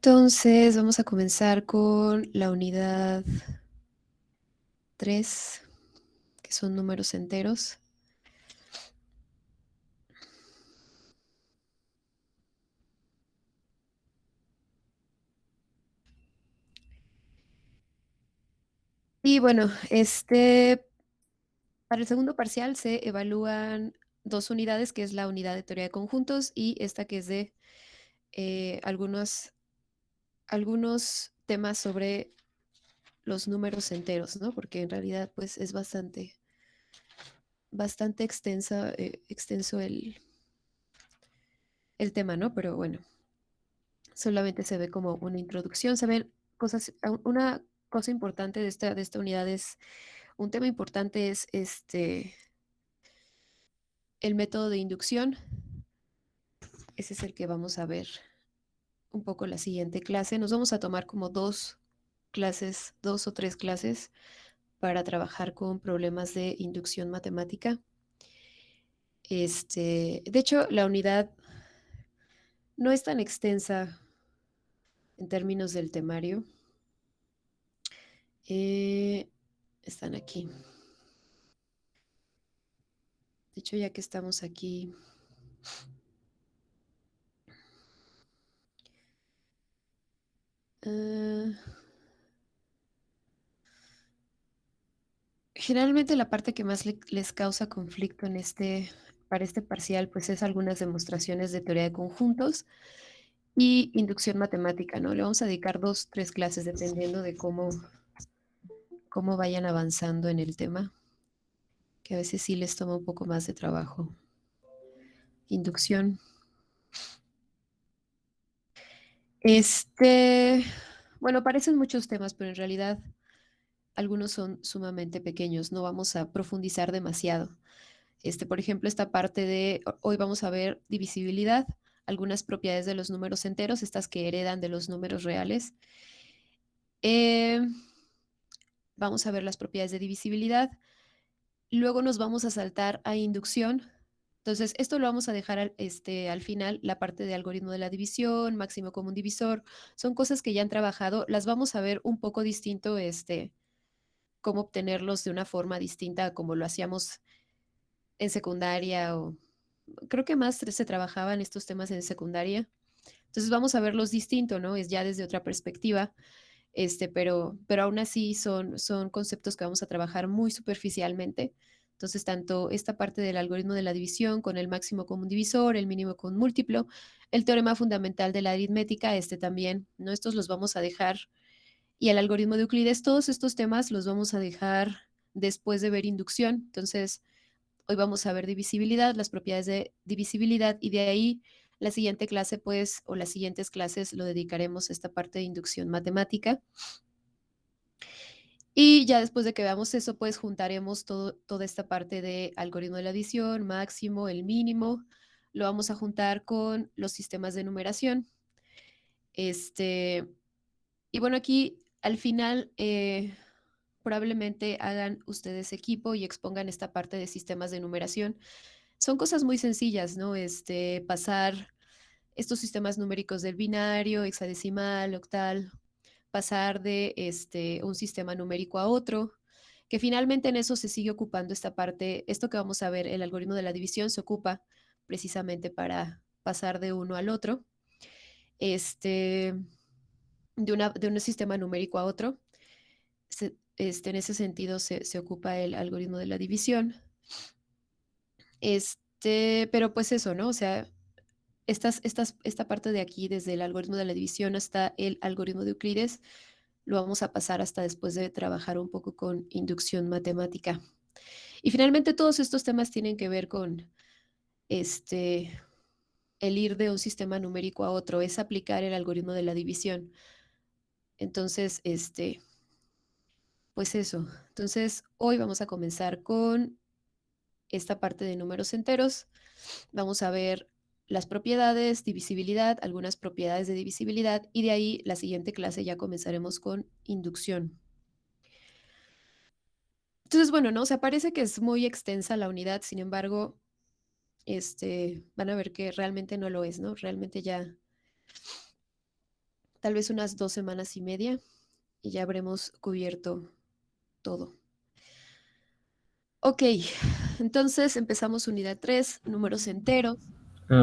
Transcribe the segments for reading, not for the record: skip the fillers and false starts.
Entonces, vamos a comenzar con la unidad 3, que son números enteros. Y bueno, para el segundo parcial se evalúan dos unidades, que es la unidad de teoría de conjuntos y esta que es de algunos temas sobre los números enteros, ¿no? Porque en realidad, pues, es bastante extenso el tema, ¿no? Pero bueno, solamente se ve como una introducción, se ven cosas, una cosa importante de esta unidad es, un tema importante es el método de inducción. Ese es el que vamos a ver un poco la siguiente clase. Nos vamos a tomar como dos clases, 2 o 3 clases para trabajar con problemas de inducción matemática. De hecho, la unidad no es tan extensa en términos del temario. Eh, Están aquí. De hecho, ya que estamos aquí, ah, generalmente la parte que más les causa conflicto para este parcial, pues es algunas demostraciones de teoría de conjuntos y inducción matemática, ¿no? Le vamos a dedicar 2, 3 clases dependiendo de cómo vayan avanzando en el tema, que a veces sí les toma un poco más de trabajo. Inducción. Este, bueno, parecen muchos temas, pero en realidad algunos son sumamente pequeños, no vamos a profundizar demasiado. Por ejemplo, esta parte de hoy vamos a ver divisibilidad, algunas propiedades de los números enteros, estas que heredan de los números reales. Eh, Vamos a ver las propiedades de divisibilidad. Luego nos vamos a saltar a inducción. Entonces, esto lo vamos a dejar al final, la parte de algoritmo de la división, máximo común divisor. Son cosas que ya han trabajado. Las vamos a ver un poco distinto, cómo obtenerlos de una forma distinta a como lo hacíamos en secundaria o creo que más se trabajaban estos temas en secundaria. Entonces vamos a verlos distinto, ¿no? Es ya desde otra perspectiva, pero aún así son conceptos que vamos a trabajar muy superficialmente. Entonces, tanto esta parte del algoritmo de la división con el máximo común divisor, el mínimo común múltiplo, el teorema fundamental de la aritmética, también, ¿no? Estos los vamos a dejar, y el algoritmo de Euclides, todos estos temas los vamos a dejar después de ver inducción. Entonces, hoy vamos a ver divisibilidad, las propiedades de divisibilidad y de ahí la siguiente clase, pues, o las siguientes clases lo dedicaremos a esta parte de inducción matemática. Y ya después de que veamos eso, pues juntaremos toda esta parte de algoritmo de la adición, máximo, el mínimo, lo vamos a juntar con los sistemas de numeración. Este, y bueno, aquí al final probablemente hagan ustedes equipo y expongan esta parte de sistemas de numeración. Son cosas muy sencillas, ¿no? Pasar estos sistemas numéricos del binario, hexadecimal, octal, pasar de un sistema numérico a otro, que finalmente en eso se sigue ocupando esta parte, esto que vamos a ver, el algoritmo de la división se ocupa precisamente para pasar de uno al otro, este, de un sistema numérico a otro. En ese sentido se ocupa el algoritmo de la división. Pero pues eso, ¿no? O sea, esta parte de aquí, desde el algoritmo de la división hasta el algoritmo de Euclides, lo vamos a pasar hasta después de trabajar un poco con inducción matemática. Y finalmente todos estos temas tienen que ver con el ir de un sistema numérico a otro, es aplicar el algoritmo de la división. Entonces, pues eso. Entonces, hoy vamos a comenzar con esta parte de números enteros. Vamos a ver las propiedades, divisibilidad, algunas propiedades de divisibilidad y de ahí la siguiente clase ya comenzaremos con inducción. Entonces, bueno, ¿no? O sea, parece que es muy extensa la unidad, sin embargo, van a ver que realmente no lo es, ¿no? Realmente ya tal vez unas 2 semanas y media y ya habremos cubierto todo. Ok, entonces empezamos unidad 3, números enteros.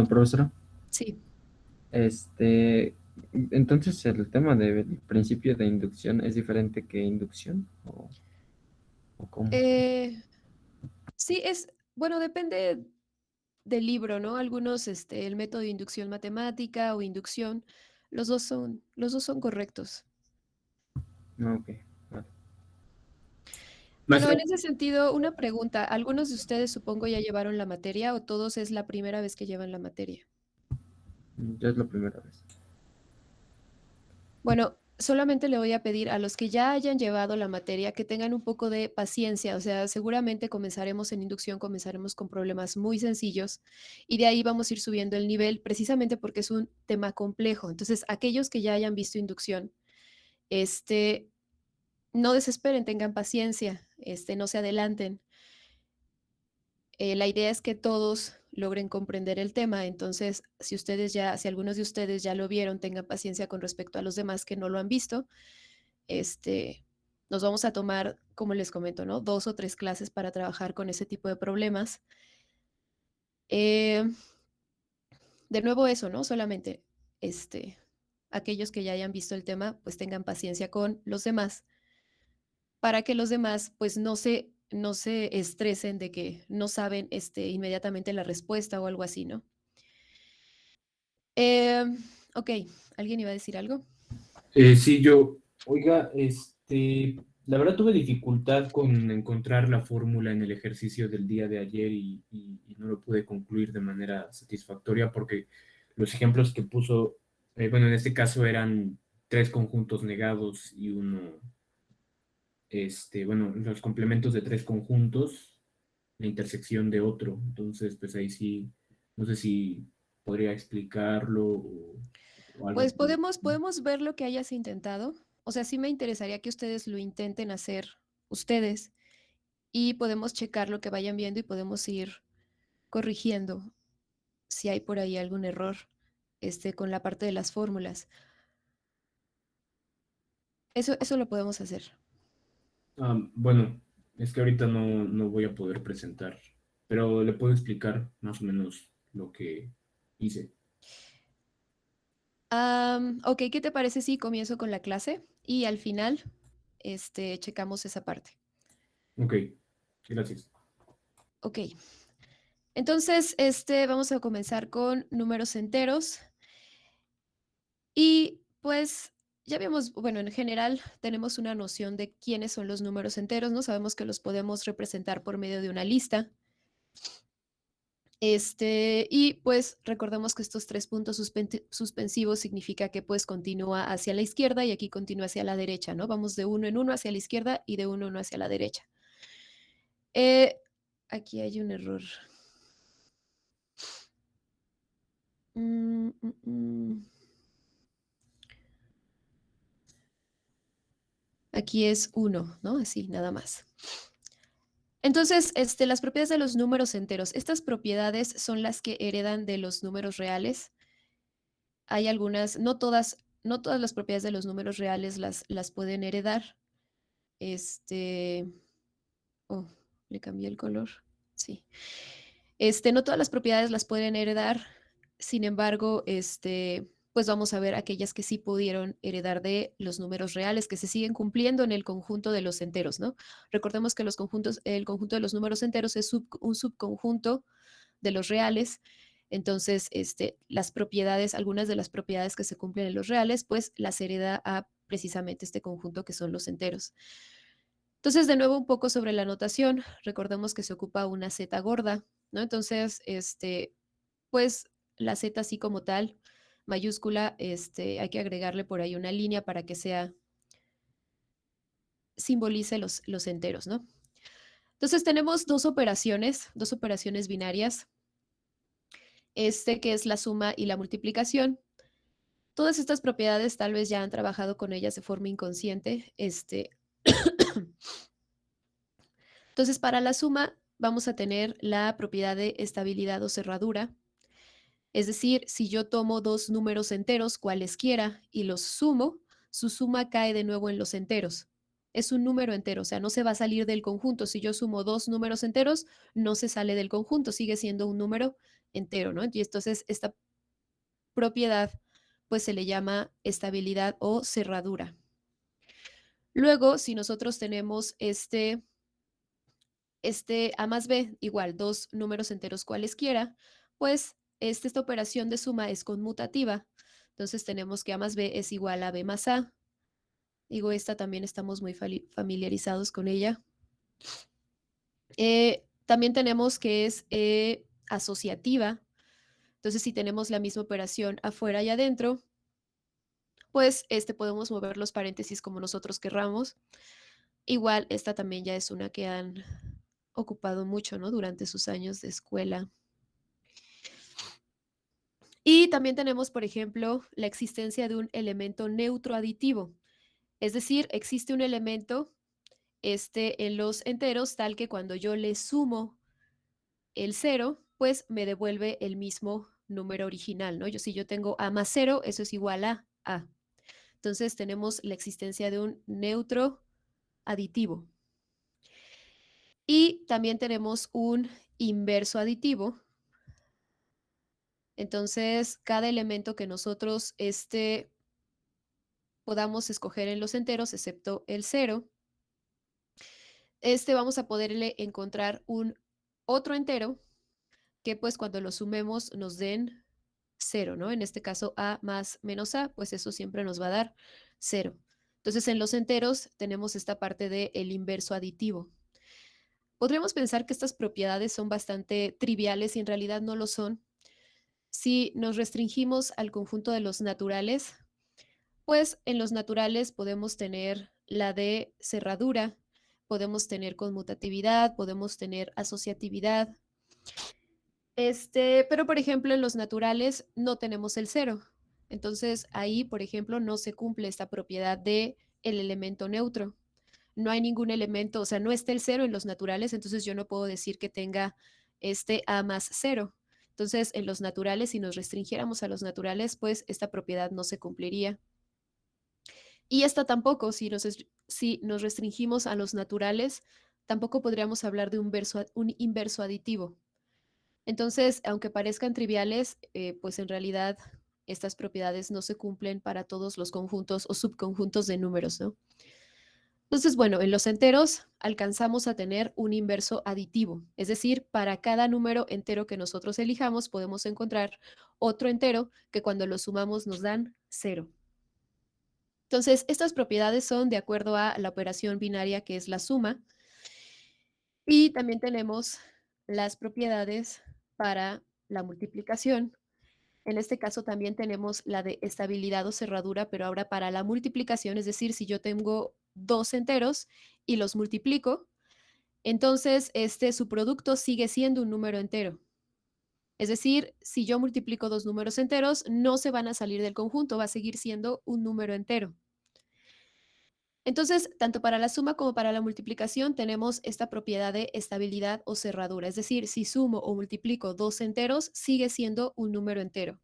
Profesora, Sí. este, entonces el tema del principio de inducción es diferente que inducción, o cómo? Eh, sí, bueno, depende del libro, ¿no? Algunos, el método de inducción matemática o inducción, los dos son correctos. No, ok, vale. Bueno, en Maestra, ese sentido, una pregunta. ¿Algunos de ustedes supongo ya llevaron la materia o todos es la primera vez que llevan la materia? ya es la primera vez. Bueno, solamente le voy a pedir a los que ya hayan llevado la materia que tengan un poco de paciencia, o sea, seguramente comenzaremos en inducción, comenzaremos con problemas muy sencillos y de ahí vamos a ir subiendo el nivel precisamente porque es un tema complejo. Entonces, aquellos que ya hayan visto inducción, este, no desesperen, tengan paciencia, no se adelanten. La idea es que todos logren comprender el tema, entonces, si algunos de ustedes ya lo vieron, tengan paciencia con respecto a los demás que no lo han visto. Este, Nos vamos a tomar, como les comento, ¿no? 2 o 3 clases para trabajar con ese tipo de problemas. Eh, de nuevo eso, ¿no? Solamente, este, aquellos que ya hayan visto el tema, pues tengan paciencia con los demás para que los demás, pues no se estresen de que no saben, inmediatamente la respuesta o algo así, ¿no? Ok, ¿alguien iba a decir algo? Sí, yo, oiga, la verdad tuve dificultad con encontrar la fórmula en el ejercicio del día de ayer y no lo pude concluir de manera satisfactoria porque los ejemplos que puso, bueno, en este caso eran tres conjuntos negados y uno, bueno, los complementos de tres conjuntos, la intersección de otro. Entonces, pues ahí sí, no sé si podría explicarlo o algo Pues por el podemos ver lo que hayas intentado. O sea, sí me interesaría que ustedes lo intenten hacer ustedes y podemos checar lo que vayan viendo y podemos ir corrigiendo si hay por ahí algún error, con la parte de las fórmulas. Eso lo podemos hacer. Bueno, es que ahorita no voy a poder presentar, pero le puedo explicar más o menos lo que hice. Ok, ¿qué te parece si comienzo con la clase y al final, checamos esa parte? Ok, gracias. Ok, entonces, vamos a comenzar con números enteros. Y pues ya vimos, bueno, en general tenemos una noción de quiénes son los números enteros, ¿no? Sabemos que los podemos representar por medio de una lista. Y pues recordemos que estos 3 puntos suspensivos significa que pues continúa hacia la izquierda y aquí continúa hacia la derecha, ¿no? Vamos de uno en uno hacia la izquierda y de uno en uno hacia la derecha. Eh, Aquí hay un error. Mm, mm, mm. Aquí es uno, ¿no? Así, nada más. Entonces, las propiedades de los números enteros. Estas propiedades son las que heredan de los números reales. Hay algunas, no todas las propiedades de los números reales las pueden heredar. Este, oh, le cambié el color. Sí. No todas las propiedades las pueden heredar. Sin embargo, pues vamos a ver aquellas que sí pudieron heredar de los números reales, que se siguen cumpliendo en el conjunto de los enteros, ¿no? Recordemos que el conjunto de los números enteros es un subconjunto de los reales. Entonces, algunas de las propiedades que se cumplen en los reales, pues las hereda a precisamente este conjunto que son los enteros. Entonces, de nuevo, un poco sobre la notación. Recordemos que se ocupa una z gorda, ¿no? Entonces, pues la z así como tal, mayúscula, hay que agregarle por ahí una línea para que simbolice los enteros, ¿no? Entonces, tenemos dos operaciones binarias, que es la suma y la multiplicación. Todas estas propiedades tal vez ya han trabajado con ellas de forma inconsciente. Entonces, para la suma vamos a tener la propiedad de estabilidad o cerradura. Es decir, si yo tomo dos números enteros, cualesquiera, y los sumo, su suma cae de nuevo en los enteros. Es un número entero, o sea, no se va a salir del conjunto. Si yo sumo dos números enteros, no se sale del conjunto, sigue siendo un número entero, ¿no? Y entonces esta propiedad, pues se le llama estabilidad o cerradura. Luego, si nosotros tenemos este A más B igual dos números enteros cualesquiera, pues esta operación de suma es conmutativa. Entonces tenemos que A más B es igual a B más A. Digo, esta también estamos muy familiarizados con ella. También tenemos que es asociativa. Entonces, si tenemos la misma operación afuera y adentro, pues podemos mover los paréntesis como nosotros querramos. Igual, esta también ya es una que han ocupado mucho, ¿no? Durante sus años de escuela. Y también tenemos, por ejemplo, la existencia de un elemento neutro aditivo. Es decir, existe un elemento en los enteros tal que cuando yo le sumo el 0, pues me devuelve el mismo número original, ¿no? Si yo tengo A más 0, eso es igual a A. Entonces tenemos la existencia de un neutro aditivo. Y también tenemos un inverso aditivo. Entonces, cada elemento que nosotros podamos escoger en los enteros, excepto el 0, vamos a poderle encontrar un otro entero que pues cuando lo sumemos nos den 0, ¿no? En este caso A más menos A, pues eso siempre nos va a dar 0. Entonces en los enteros tenemos esta parte del inverso aditivo. Podríamos pensar que estas propiedades son bastante triviales y en realidad no lo son. Si nos restringimos al conjunto de los naturales, pues en los naturales podemos tener la de cerradura, podemos tener conmutatividad, podemos tener asociatividad. Pero por ejemplo, en los naturales no tenemos el 0. Entonces ahí, por ejemplo, no se cumple esta propiedad de el elemento neutro. No hay ningún elemento, o sea, no está el 0 en los naturales, entonces yo no puedo decir que tenga A más 0. Entonces, en los naturales, si nos restringiéramos a los naturales, pues esta propiedad no se cumpliría. Y esta tampoco, si nos restringimos a los naturales, tampoco podríamos hablar de un inverso aditivo. Entonces, aunque parezcan triviales, pues en realidad estas propiedades no se cumplen para todos los conjuntos o subconjuntos de números, ¿no? Entonces, bueno, en los enteros alcanzamos a tener un inverso aditivo, es decir, para cada número entero que nosotros elijamos podemos encontrar otro entero que cuando lo sumamos nos dan 0. Entonces, estas propiedades son de acuerdo a la operación binaria que es la suma. Y también tenemos las propiedades para la multiplicación. En este caso también tenemos la de estabilidad o cerradura, pero ahora para la multiplicación, es decir, si yo tengo dos enteros y los multiplico, entonces su producto sigue siendo un número entero. Es decir, si yo multiplico dos números enteros, no se van a salir del conjunto, va a seguir siendo un número entero. Entonces, tanto para la suma como para la multiplicación tenemos esta propiedad de estabilidad o cerradura. Es decir, si sumo o multiplico dos enteros, sigue siendo un número entero.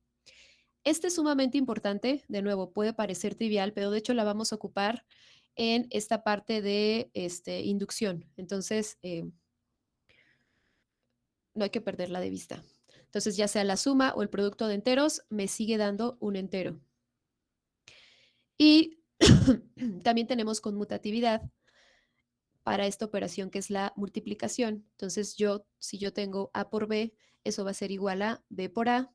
Este es sumamente importante, de nuevo, puede parecer trivial, pero de hecho la vamos a ocupar en esta parte de inducción. Entonces, no hay que perderla de vista. Entonces, ya sea la suma o el producto de enteros, me sigue dando un entero. Y también tenemos conmutatividad para esta operación que es la multiplicación. Entonces, si yo tengo A por B, eso va a ser igual a B por A.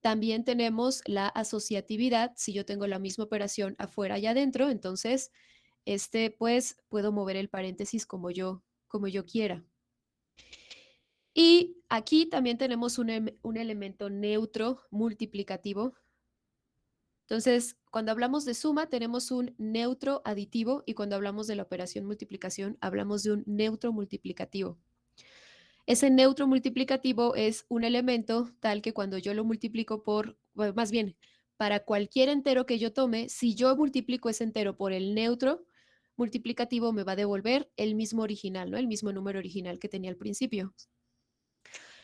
También tenemos la asociatividad. Si yo tengo la misma operación afuera y adentro, entonces, pues, puedo mover el paréntesis como yo quiera. Y aquí también tenemos un elemento neutro multiplicativo. Entonces, cuando hablamos de suma, tenemos un neutro aditivo y cuando hablamos de la operación multiplicación, hablamos de un neutro multiplicativo. Ese neutro multiplicativo es un elemento tal que cuando yo lo multiplico bueno, más bien, para cualquier entero que yo tome, si yo multiplico ese entero por el neutro multiplicativo, me va a devolver el mismo original, ¿no? El mismo número original que tenía al principio.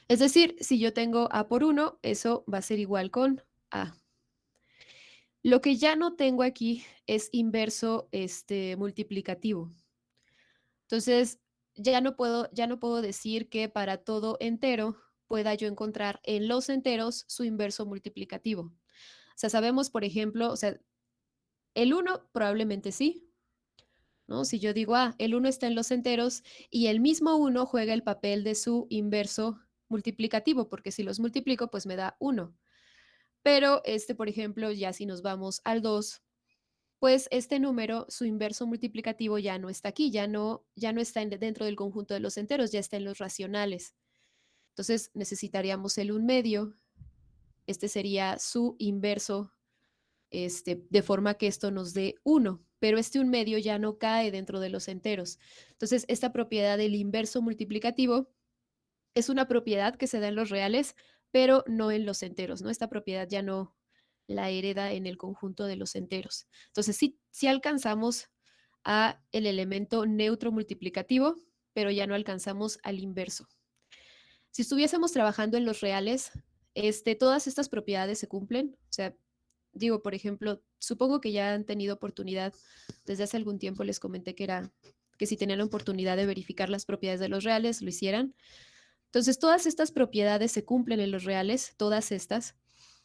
Es decir, si yo tengo A por 1, eso va a ser igual con A. Lo que ya no tengo aquí es inverso multiplicativo. Entonces, ya no puedo decir que para todo entero pueda yo encontrar en los enteros su inverso multiplicativo. O sea, sabemos, por ejemplo, o sea, el 1 probablemente sí, ¿no? Si yo digo, el 1 está en los enteros y el mismo 1 juega el papel de su inverso multiplicativo, porque si los multiplico, pues me da 1. Pero por ejemplo, ya si nos vamos al 2, pues este número, su inverso multiplicativo ya no está aquí, ya no está dentro del conjunto de los enteros, ya está en los racionales. Entonces necesitaríamos el 1/2. Este sería su inverso, de forma que esto nos dé 1, pero este 1/2 ya no cae dentro de los enteros. Entonces, esta propiedad del inverso multiplicativo es una propiedad que se da en los reales, pero no en los enteros, ¿no? Esta propiedad ya no la hereda en el conjunto de los enteros. Entonces, sí alcanzamos a el elemento neutro multiplicativo, pero ya no alcanzamos al inverso. Si estuviésemos trabajando en los reales, todas estas propiedades se cumplen. O sea, digo, por ejemplo, supongo que ya han tenido oportunidad, desde hace algún tiempo les comenté que si tenían la oportunidad de verificar las propiedades de los reales, lo hicieran. Entonces, todas estas propiedades se cumplen en los reales, todas estas.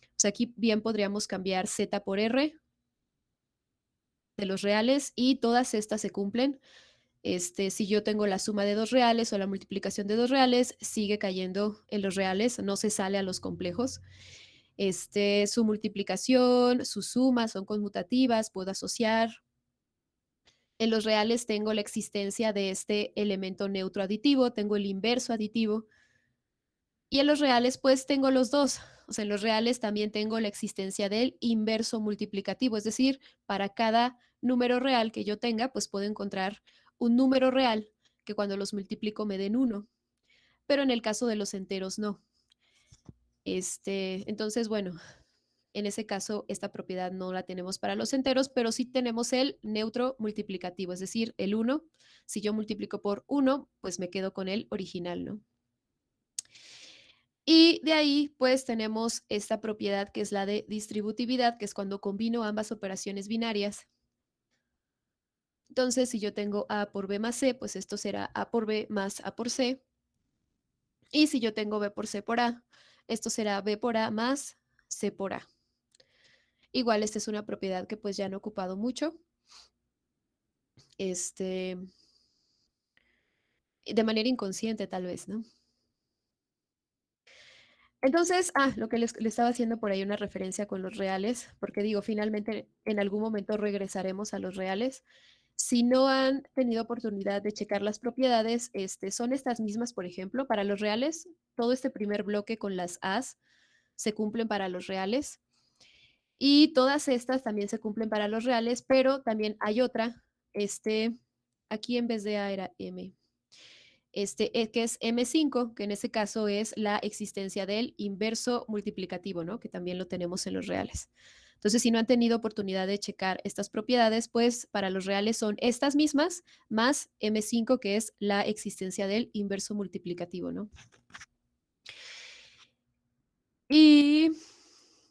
O sea, aquí bien podríamos cambiar Z por R de los reales y todas estas se cumplen. Si yo tengo la suma de dos reales o la multiplicación de dos reales, sigue cayendo en los reales, no se sale a los complejos. Su multiplicación, su suma son conmutativas, puedo asociar. En los reales tengo la existencia de este elemento neutro aditivo, tengo el inverso aditivo. Y en los reales, pues tengo los dos. O sea, en los reales también tengo la existencia del inverso multiplicativo, es decir, para cada número real que yo tenga, pues puedo encontrar un número real que cuando los multiplico me den 1. Pero en el caso de los enteros, no. Entonces, bueno, en ese caso, esta propiedad no la tenemos para los enteros, pero sí tenemos el neutro multiplicativo, es decir, el 1. Si yo multiplico por 1, pues me quedo con el original, ¿no? Y de ahí, pues tenemos esta propiedad que es la de distributividad, que es cuando combino ambas operaciones binarias. Entonces, si yo tengo A por B más C, pues esto será A por B más A por C. Y si yo tengo B por C por A, esto será B por A más C por A. Igual, esta es una propiedad que pues ya han ocupado mucho. De manera inconsciente tal vez, ¿no? Entonces, lo que le estaba haciendo por ahí una referencia con los reales, porque digo, finalmente en algún momento regresaremos a los reales. Si no han tenido oportunidad de checar las propiedades, son estas mismas, por ejemplo, para los reales, todo este primer bloque con las As se cumplen para los reales y todas estas también se cumplen para los reales, pero también hay otra, aquí en vez de A era M, que es M5, que en ese caso es la existencia del inverso multiplicativo, ¿no? Que también lo tenemos en los reales. Entonces, si no han tenido oportunidad de checar estas propiedades, pues para los reales son estas mismas más M5, que es la existencia del inverso multiplicativo, ¿no? Y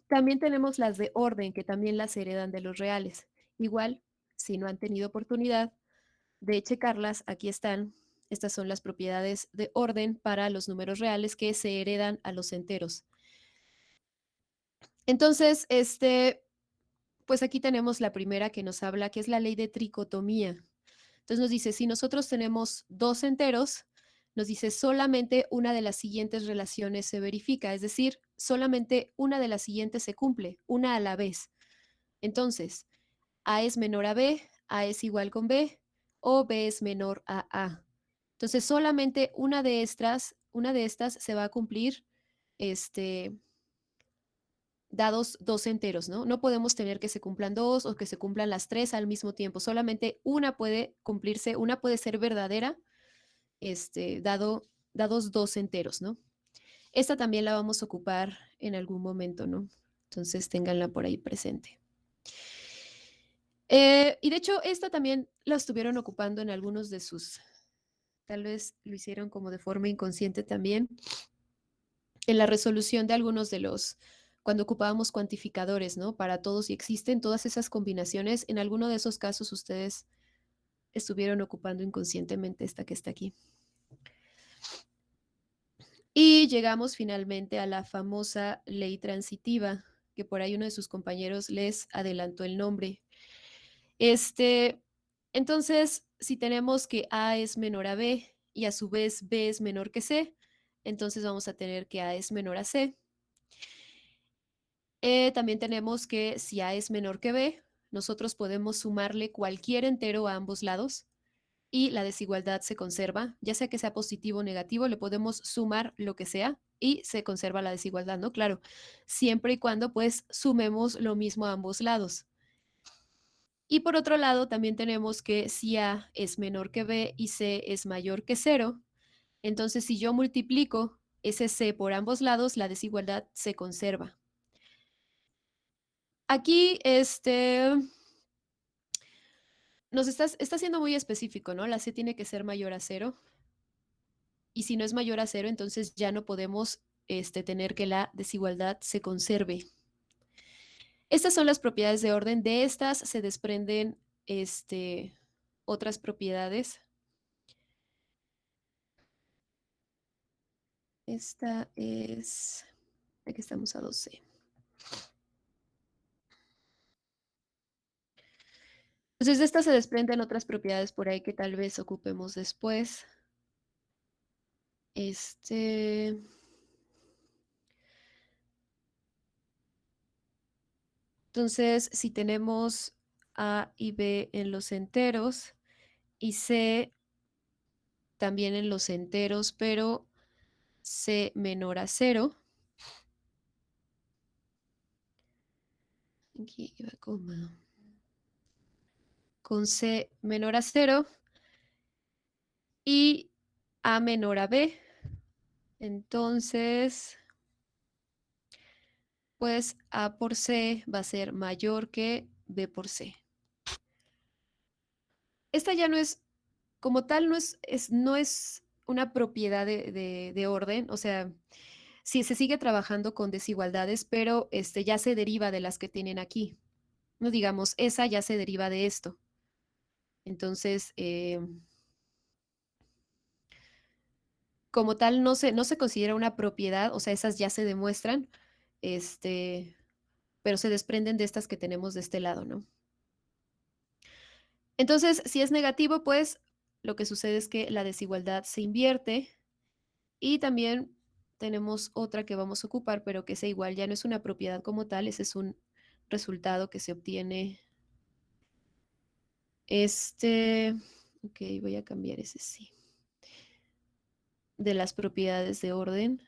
también tenemos las de orden, que también las heredan de los reales. Igual, si no han tenido oportunidad de checarlas, aquí están. Estas son las propiedades de orden para los números reales que se heredan a los enteros. Entonces, pues aquí tenemos la primera que nos habla, que es la ley de tricotomía. Entonces nos dice, si nosotros tenemos dos enteros, nos dice solamente una de las siguientes relaciones se verifica, es decir, solamente una de las siguientes se cumple, una a la vez. Entonces, A es menor a B, A es igual con B, o B es menor a A. Entonces, solamente una de estas se va a cumplir, dados dos enteros, ¿no? No podemos tener que se cumplan dos o que se cumplan las tres al mismo tiempo. Solamente una puede cumplirse, una puede ser verdadera, dados dos enteros, ¿no? Esta también la vamos a ocupar en algún momento, ¿no? Entonces, ténganla por ahí presente. Y de hecho, esta también la estuvieron ocupando en algunos de sus, tal vez lo hicieron como de forma inconsciente también, en la resolución de algunos de los, cuando ocupábamos cuantificadores, ¿no? Para todos y existen todas esas combinaciones. En alguno de esos casos ustedes estuvieron ocupando inconscientemente esta que está aquí. Y llegamos finalmente a la famosa ley transitiva, que por ahí uno de sus compañeros les adelantó el nombre. Entonces, si tenemos que A es menor a B y a su vez B es menor que C, entonces vamos a tener que A es menor a C. También tenemos que si A es menor que B, nosotros podemos sumarle cualquier entero a ambos lados y la desigualdad se conserva, ya sea que sea positivo o negativo, le podemos sumar lo que sea y se conserva la desigualdad, ¿no? Claro, siempre y cuando pues sumemos lo mismo a ambos lados. Y por otro lado, también tenemos que si A es menor que B y C es mayor que 0, entonces si yo multiplico ese C por ambos lados, la desigualdad se conserva. Aquí, nos está siendo muy específico, ¿no? La C tiene que ser mayor a 0. Y si no es mayor a 0, entonces ya no podemos tener que la desigualdad se conserve. Estas son las propiedades de orden. De estas se desprenden otras propiedades. Esta es, aquí estamos a 12. Entonces de estas se desprenden otras propiedades por ahí que tal vez ocupemos después. Entonces, si tenemos A y B en los enteros y C también en los enteros, pero C menor a 0, aquí iba coma, con C menor a 0 y A menor a B, entonces, pues A por C va a ser mayor que B por C. Esta ya no es, como tal, no es una propiedad de orden, o sea, sí se sigue trabajando con desigualdades, pero ya se deriva de las que tienen aquí. No digamos, esa ya se deriva de esto. Entonces, como tal, no se considera una propiedad, o sea, esas ya se demuestran, pero se desprenden de estas que tenemos de este lado, ¿no? Entonces, si es negativo, pues lo que sucede es que la desigualdad se invierte y también tenemos otra que vamos a ocupar, pero que sea igual, ya no es una propiedad como tal, ese es un resultado que se obtiene. Ok, voy a cambiar ese sí. De las propiedades de orden.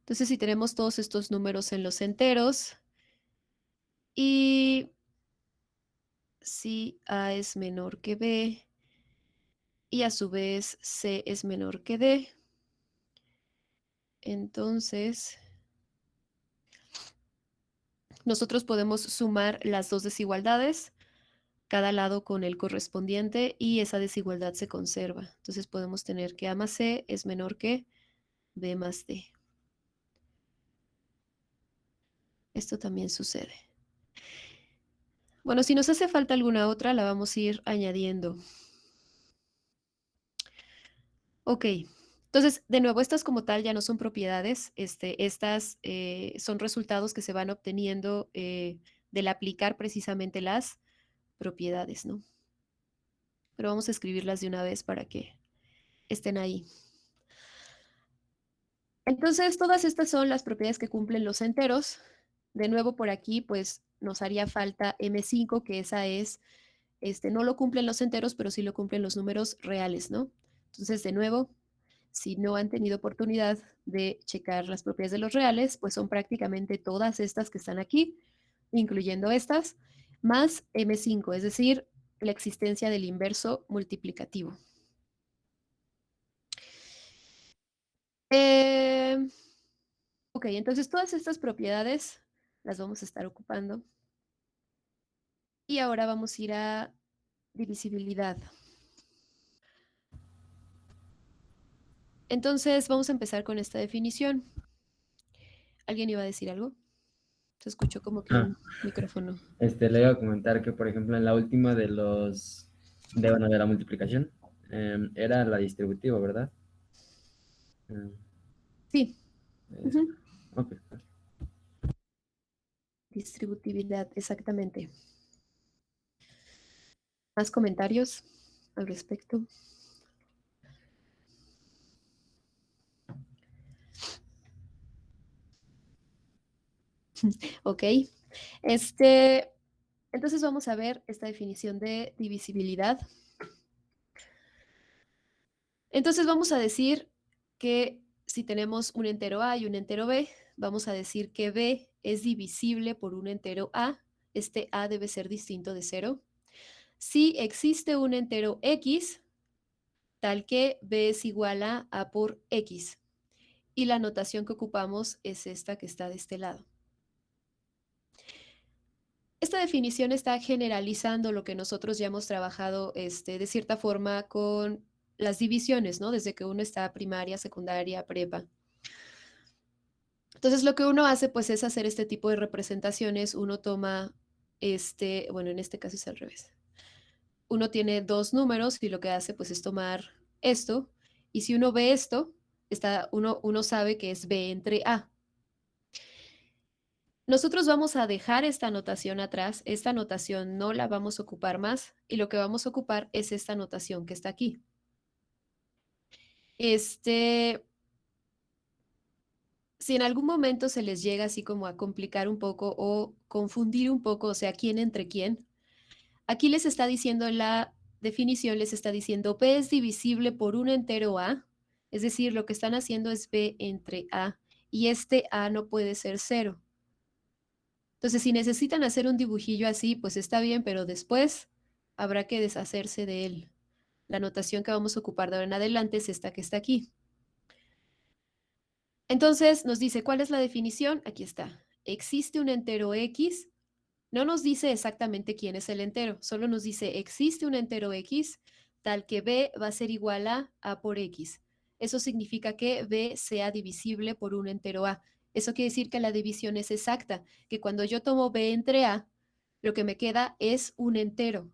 Entonces, si tenemos todos estos números en los enteros y si A es menor que B y a su vez C es menor que D, entonces nosotros podemos sumar las dos desigualdades, cada lado con el correspondiente y esa desigualdad se conserva. Entonces podemos tener que A más C es menor que B más D. Esto también sucede. Bueno, si nos hace falta alguna otra, la vamos a ir añadiendo. Ok, entonces, de nuevo, estas como tal ya no son propiedades, estas son resultados que se van obteniendo del aplicar precisamente las propiedades, ¿no? Pero vamos a escribirlas de una vez para que estén ahí. Entonces, todas estas son las propiedades que cumplen los enteros. De nuevo, por aquí, pues, nos haría falta M5, que esa es, no lo cumplen los enteros, pero sí lo cumplen los números reales, ¿no? Entonces, de nuevo, si no han tenido oportunidad de checar las propiedades de los reales, pues son prácticamente todas estas que están aquí, incluyendo estas, más M5, es decir, la existencia del inverso multiplicativo. Ok, entonces todas estas propiedades las vamos a estar ocupando. Y ahora vamos a ir a divisibilidad. Entonces, vamos a empezar con esta definición. ¿Alguien iba a decir algo? Se escuchó como que Ah, un micrófono. le iba a comentar que, por ejemplo, en la última bueno, de la multiplicación, era la distributiva, ¿verdad? Em, Sí. es- Ujú. ok. Distributividad, exactamente. ¿Más comentarios al respecto? Ok. Este, entonces vamos a ver esta definición de divisibilidad. Entonces vamos a decir que si tenemos un entero A y un entero B, vamos a decir que B es divisible por un entero A. Este A debe ser distinto de cero. Si existe un entero X, tal que B es igual a A por X. Y la notación que ocupamos es esta que está de este lado. Esta definición está generalizando lo que nosotros ya hemos trabajado de cierta forma con las divisiones, ¿no? Desde que uno está primaria, secundaria, prepa. Entonces, lo que uno hace, pues, es hacer este tipo de representaciones. Uno toma, bueno, en este caso es al revés. Uno tiene dos números y lo que hace, pues, es tomar esto. Y si uno ve esto, uno sabe que es B entre A. Nosotros vamos a dejar esta notación atrás, esta notación no la vamos a ocupar más y lo que vamos a ocupar es esta notación que está aquí. Si en algún momento se les llega así como a complicar un poco o confundir un poco, o sea, quién entre quién, aquí les está diciendo en la definición, les está diciendo B es divisible por un entero A, es decir, lo que están haciendo es B entre A y este A no puede ser cero. Entonces, si necesitan hacer un dibujillo así, pues está bien, pero después habrá que deshacerse de él. La notación que vamos a ocupar de ahora en adelante es esta que está aquí. Entonces, nos dice, ¿cuál es la definición? Aquí está. Existe un entero X. No nos dice exactamente quién es el entero, solo nos dice, existe un entero X tal que B va a ser igual a A por X. Eso significa que B sea divisible por un entero A. Eso quiere decir que la división es exacta, que cuando yo tomo B entre A, lo que me queda es un entero.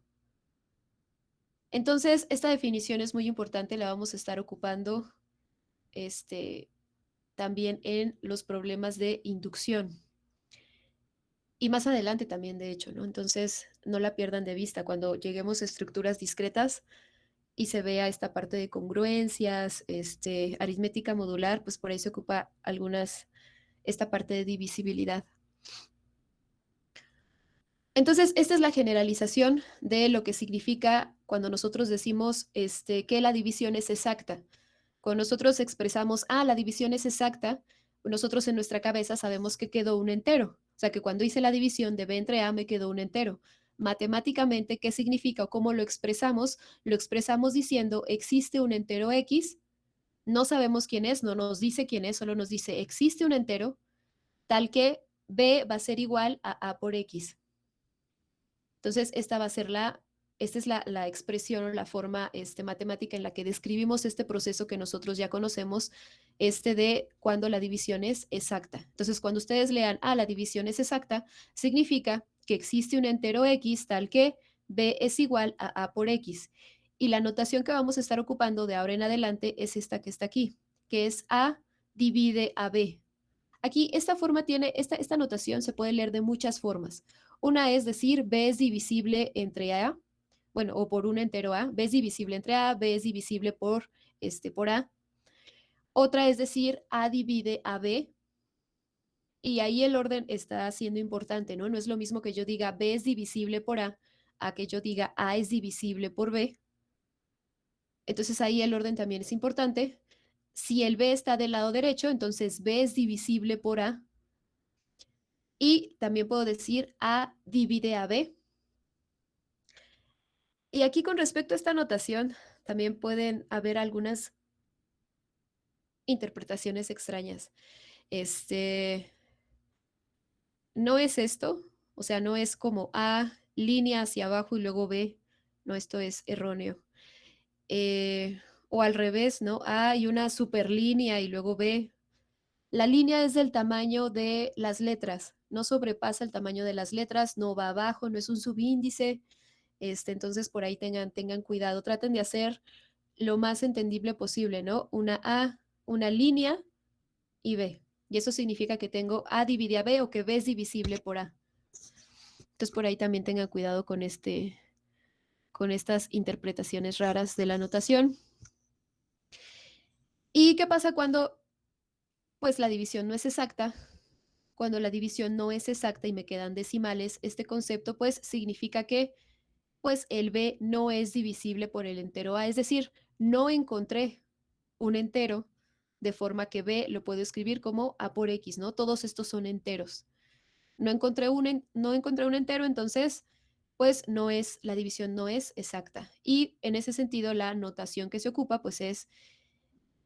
Entonces, esta definición es muy importante, la vamos a estar ocupando también en los problemas de inducción. Y más adelante también, de hecho, ¿no? Entonces, no la pierdan de vista. Cuando lleguemos a estructuras discretas y se vea esta parte de congruencias, aritmética modular, pues por ahí se ocupa esta parte de divisibilidad. Entonces, esta es la generalización de lo que significa cuando nosotros decimos que la división es exacta. Cuando nosotros expresamos, la división es exacta, nosotros en nuestra cabeza sabemos que quedó un entero. O sea, que cuando hice la división de B entre A me quedó un entero. Matemáticamente, ¿qué significa o cómo lo expresamos? Lo expresamos diciendo, existe un entero X, no sabemos quién es, no nos dice quién es, solo nos dice, existe un entero, tal que B va a ser igual a A por X. Entonces, esta es la expresión o la forma matemática en la que describimos este proceso que nosotros ya conocemos, de cuando la división es exacta. Entonces, cuando ustedes lean, la división es exacta, significa que existe un entero X tal que B es igual a A por X. Y la notación que vamos a estar ocupando de ahora en adelante es esta que está aquí, que es A divide a B. Aquí esta notación se puede leer de muchas formas. Una es decir, B es divisible entre A, bueno, o por un entero A, B es divisible entre A, B es divisible por A. Otra es decir, A divide a B, y ahí el orden está siendo importante, ¿no? No es lo mismo que yo diga B es divisible por a que yo diga A es divisible por B. Entonces ahí el orden también es importante. Si el B está del lado derecho, entonces B es divisible por A. Y también puedo decir A divide a B. Y aquí con respecto a esta notación, también pueden haber algunas interpretaciones extrañas. Este, no es esto, o sea, no es como A, línea hacia abajo y luego B. No, esto es erróneo. Eh, O al revés, ¿no? A hay una superlínea y luego B. La línea es del tamaño de las letras, no sobrepasa el tamaño de las letras, no va abajo, no es un subíndice. Entonces por ahí tengan cuidado, traten de hacer lo más entendible posible, ¿no? Una A, una línea y B. Y eso significa que tengo A divide a B o que B es divisible por A. Entonces por ahí también tengan cuidado con estas interpretaciones raras de la notación. ¿Y qué pasa cuando pues la división no es exacta? Cuando la división no es exacta y me quedan decimales, este concepto pues significa que pues el B no es divisible por el entero A, es decir, no encontré un entero de forma que B lo puedo escribir como A por X, ¿no? Todos estos son enteros. No encontré un entero, entonces pues la división no es exacta. Y en ese sentido la notación que se ocupa pues es,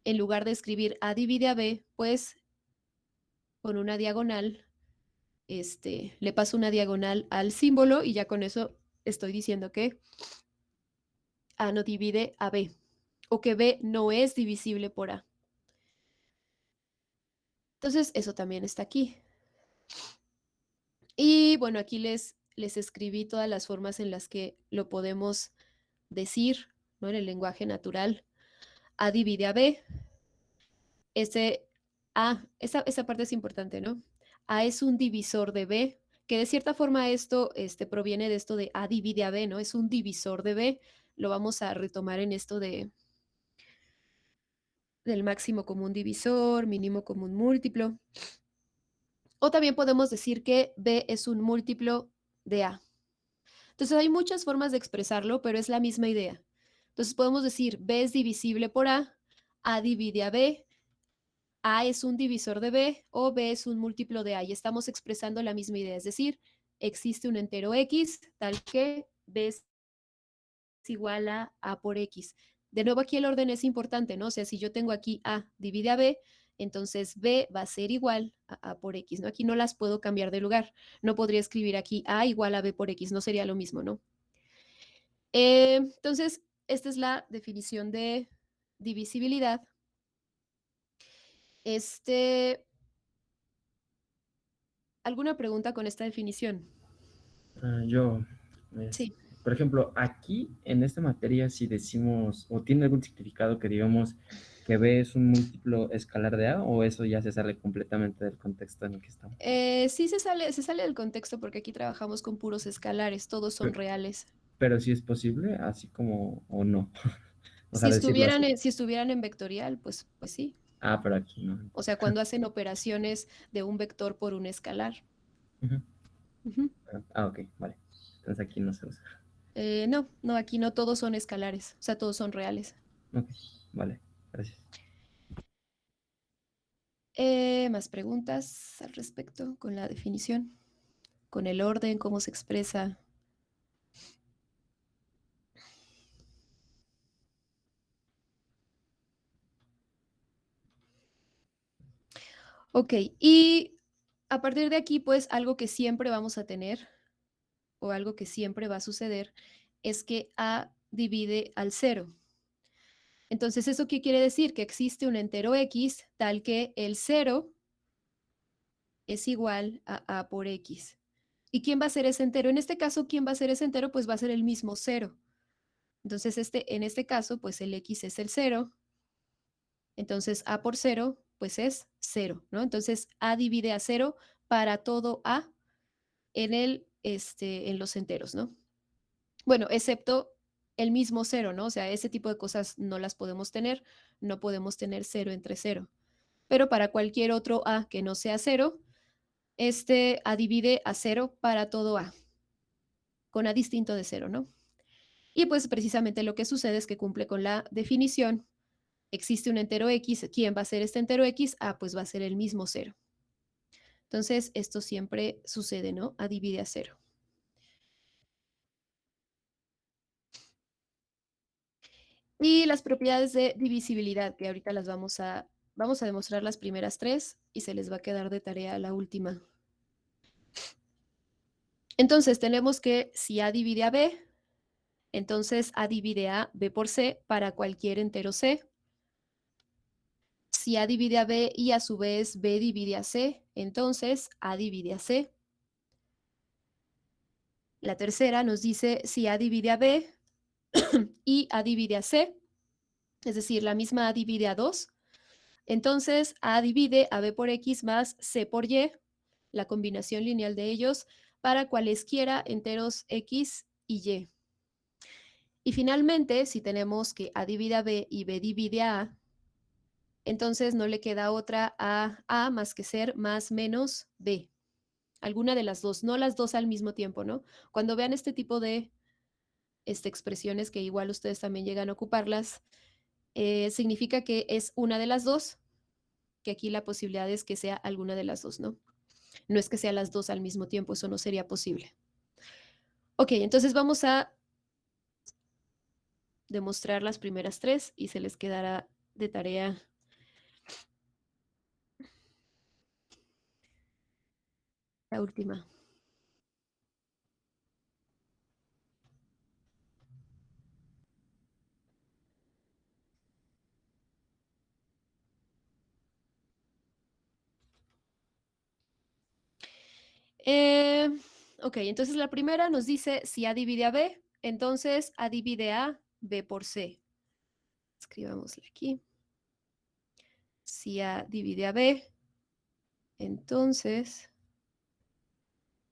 en lugar de escribir A divide a B, pues con una diagonal, le paso una diagonal al símbolo y ya con eso estoy diciendo que A no divide a B o que B no es divisible por A. Entonces, eso también está aquí. Y bueno, aquí les escribí todas las formas en las que lo podemos decir, ¿no? En el lenguaje natural. A divide a B. Esa parte es importante, ¿no? A es un divisor de B, que de cierta forma esto proviene de esto de A divide a B, ¿no? Es un divisor de B. Lo vamos a retomar en esto del máximo común divisor, mínimo común múltiplo. O también podemos decir que B es un múltiplo de A. Entonces hay muchas formas de expresarlo, pero es la misma idea. Entonces podemos decir B es divisible por A divide a B, A es un divisor de B o B es un múltiplo de A. Y estamos expresando la misma idea, es decir, existe un entero X tal que B es igual a A por X. De nuevo aquí el orden es importante, ¿no? O sea, si yo tengo aquí A divide a B, entonces B va a ser igual a A por X, ¿no? Aquí no las puedo cambiar de lugar. No podría escribir aquí A igual a B por X, no sería lo mismo, ¿no? Entonces, esta es la definición de divisibilidad. ¿Alguna pregunta con esta definición? Yo, Sí. por ejemplo, aquí en esta materia, si decimos, o tiene algún significado que digamos que B es un múltiplo escalar de A, o eso ya se sale completamente del contexto en el que estamos. Sí se sale del contexto porque aquí trabajamos con puros escalares, todos son Pero, reales. pero sí es posible, así como, o no. O sea, Si decirlo así. si estuvieran en vectorial, pues sí. Ah, pero aquí no. O sea, cuando hacen operaciones de un vector por un escalar. Ujú. Ujú. Ah, ok, vale. Entonces aquí no se usa. No, aquí no todos son escalares, o sea, todos son reales. Ok, vale, gracias. Más preguntas al respecto con la definición, con el orden, cómo se expresa. Ok, y a partir de aquí, pues algo que siempre vamos a tener o algo que siempre va a suceder es que A divide al cero. Entonces, ¿eso qué quiere decir? Que existe un entero X tal que el cero es igual a A por X. ¿Y quién va a ser ese entero? En este caso, ¿quién va a ser ese entero? Pues va a ser el mismo cero. Entonces, en este caso, pues el X es el cero. Entonces, A por cero, pues es cero, ¿no? Entonces, A divide a cero para todo A en los enteros, ¿no? Bueno, excepto el mismo cero, ¿no? O sea, ese tipo de cosas no las podemos tener. No podemos tener cero entre cero. Pero para cualquier otro A que no sea cero, A divide a cero para todo A, con A distinto de cero, ¿no? Y pues precisamente lo que sucede es que cumple con la definición. Existe un entero X. ¿Quién va a ser este entero X? Pues va a ser el mismo cero. Entonces, esto siempre sucede, ¿no? A divide a cero. Y las propiedades de divisibilidad, que ahorita vamos a demostrar las primeras tres y se les va a quedar de tarea la última. Entonces, tenemos que si A divide a B, entonces A divide A, B por C para cualquier entero C. Si A divide a B y a su vez B divide a C, entonces A divide a C. La tercera nos dice si A divide a B y A divide a C, es decir, la misma A divide a 2, entonces A divide a B por X más C por Y, la combinación lineal de ellos, para cualesquiera enteros X y Y. Y finalmente, si tenemos que A divide a B y B divide a A, entonces no le queda otra a A más que ser más menos B. Alguna de las dos, no las dos al mismo tiempo, ¿no? Cuando vean este tipo de expresiones, que igual ustedes también llegan a ocuparlas, significa que es una de las dos, que aquí la posibilidad es que sea alguna de las dos, ¿no? No es que sea las dos al mismo tiempo, eso no sería posible. Ok, entonces vamos a demostrar las primeras tres y se les quedará de tarea la última. Ok, entonces la primera nos dice si A divide a B, entonces A divide a B por C. Escribámosle aquí. Si A divide a B, entonces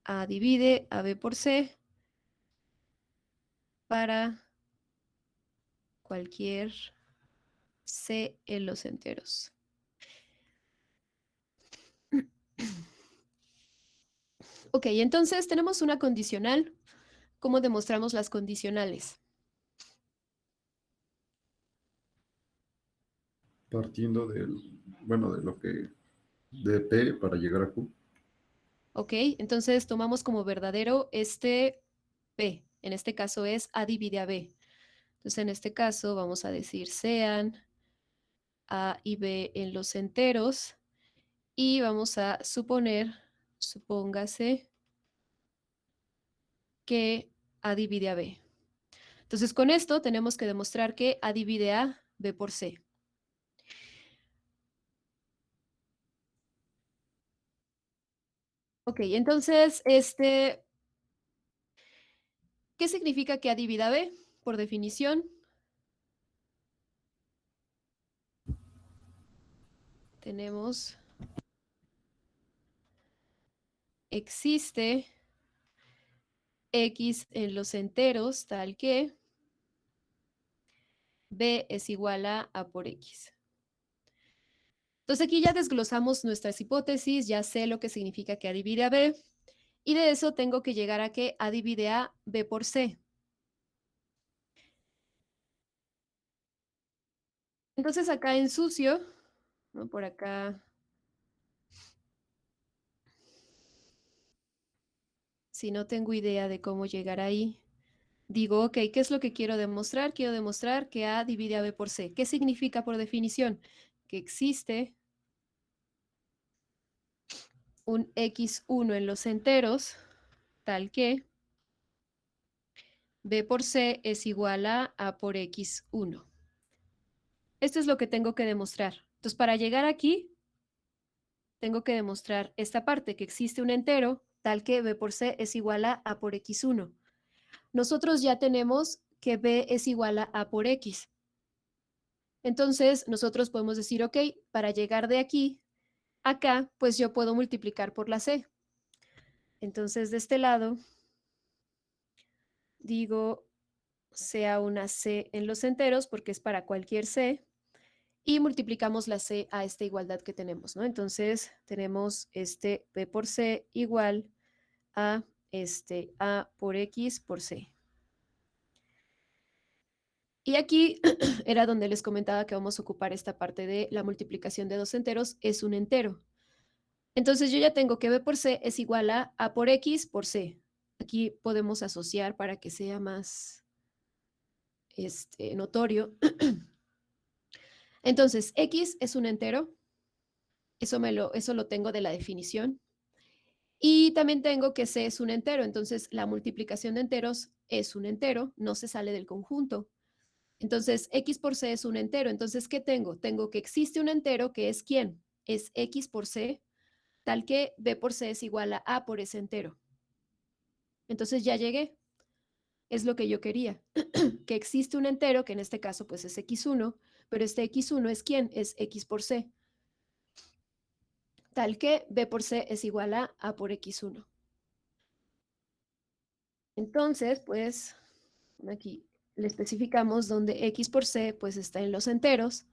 A divide a B por C para cualquier C en los enteros. Ok, entonces tenemos una condicional. ¿Cómo demostramos las condicionales? Partiendo del, bueno, de lo que, de P para llegar a Q. Ok, entonces tomamos como verdadero este P. En este caso es A divide a B. Entonces en este caso vamos a decir sean A y B en los enteros y vamos a suponer, supóngase que A divide a B. Entonces con esto tenemos que demostrar que A divide a B por C. Ok, entonces, ¿qué significa que A divide a B? Por definición, tenemos, existe X en los enteros tal que B es igual a A por X. Entonces aquí ya desglosamos nuestras hipótesis, ya sé lo que significa que A divide a B, y de eso tengo que llegar a que A divide a B por C. Entonces acá ensucio, ¿no? Por acá, si no tengo idea de cómo llegar ahí, digo, ok, ¿qué es lo que quiero demostrar? Quiero demostrar que A divide a B por C. ¿Qué significa por definición? Que existe un X1 en los enteros tal que B por C es igual a A por X1. Esto es lo que tengo que demostrar. Entonces, para llegar aquí, tengo que demostrar esta parte, que existe un entero tal que B por C es igual a A por X1. Nosotros ya tenemos que B es igual a A por X. Entonces, nosotros podemos decir, ok, para llegar de aquí a acá, pues yo puedo multiplicar por la C. Entonces, de este lado, digo, sea una C en los enteros, porque es para cualquier C, y multiplicamos la C a esta igualdad que tenemos, ¿no? Entonces, tenemos este B por C igual a A por X por C. Y aquí era donde les comentaba que vamos a ocupar esta parte de la multiplicación de dos enteros, es un entero. Entonces yo ya tengo que B por C es igual a A por X por C. Aquí podemos asociar para que sea más notorio. Entonces, X es un entero, eso lo tengo de la definición. Y también tengo que C es un entero, entonces la multiplicación de enteros es un entero, no se sale del conjunto. Entonces, X por C es un entero. Entonces, ¿qué tengo? Tengo que existe un entero que es ¿quién? Es X por C, tal que B por C es igual a por ese entero. Entonces ya llegué. Es lo que yo quería. Que existe un entero, que en este caso pues es X1, pero este X1 es ¿quién? Es X por C. Tal que B por C es igual a por X1. Entonces, pues, aquí le especificamos donde X por C pues está en los enteros.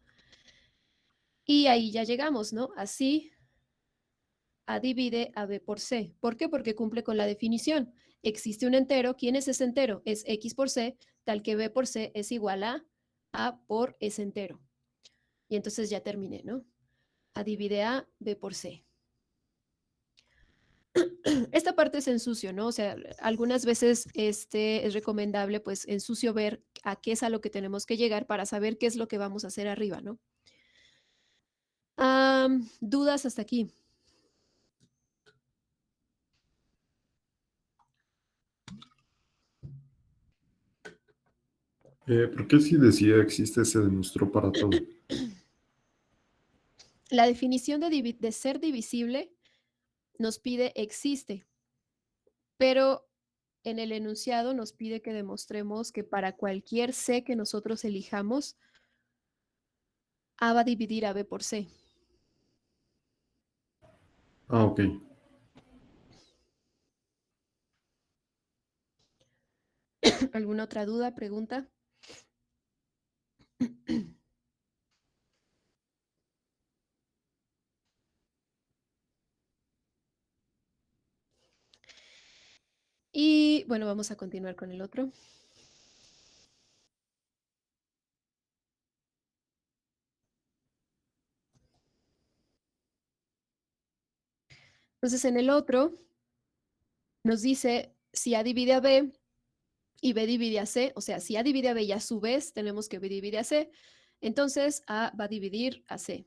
Y ahí ya llegamos, ¿no? Así A divide a B por C. ¿Por qué? Porque cumple con la definición. Existe un entero. ¿Quién es ese entero? Es X por C, tal que B por C es igual a por ese entero. Y entonces ya terminé, ¿no? A divide a B por C. Esta parte es en sucio, ¿no? O sea, algunas veces es recomendable, pues, en sucio ver a qué es a lo que tenemos que llegar para saber qué es lo que vamos a hacer arriba, ¿no? ¿Dudas hasta aquí? ¿Por qué si decía existe se demostró para todo? La definición de ser divisible nos pide existe, pero en el enunciado nos pide que demostremos que para cualquier C que nosotros elijamos, A va a dividir a B por C. Ah, ok. ¿Alguna otra duda, pregunta? Y bueno, vamos a continuar con el otro. Entonces, en el otro nos dice si A divide a B y B divide a C, o sea, si A divide a B y a su vez tenemos que B divide a C, entonces A va a dividir a C.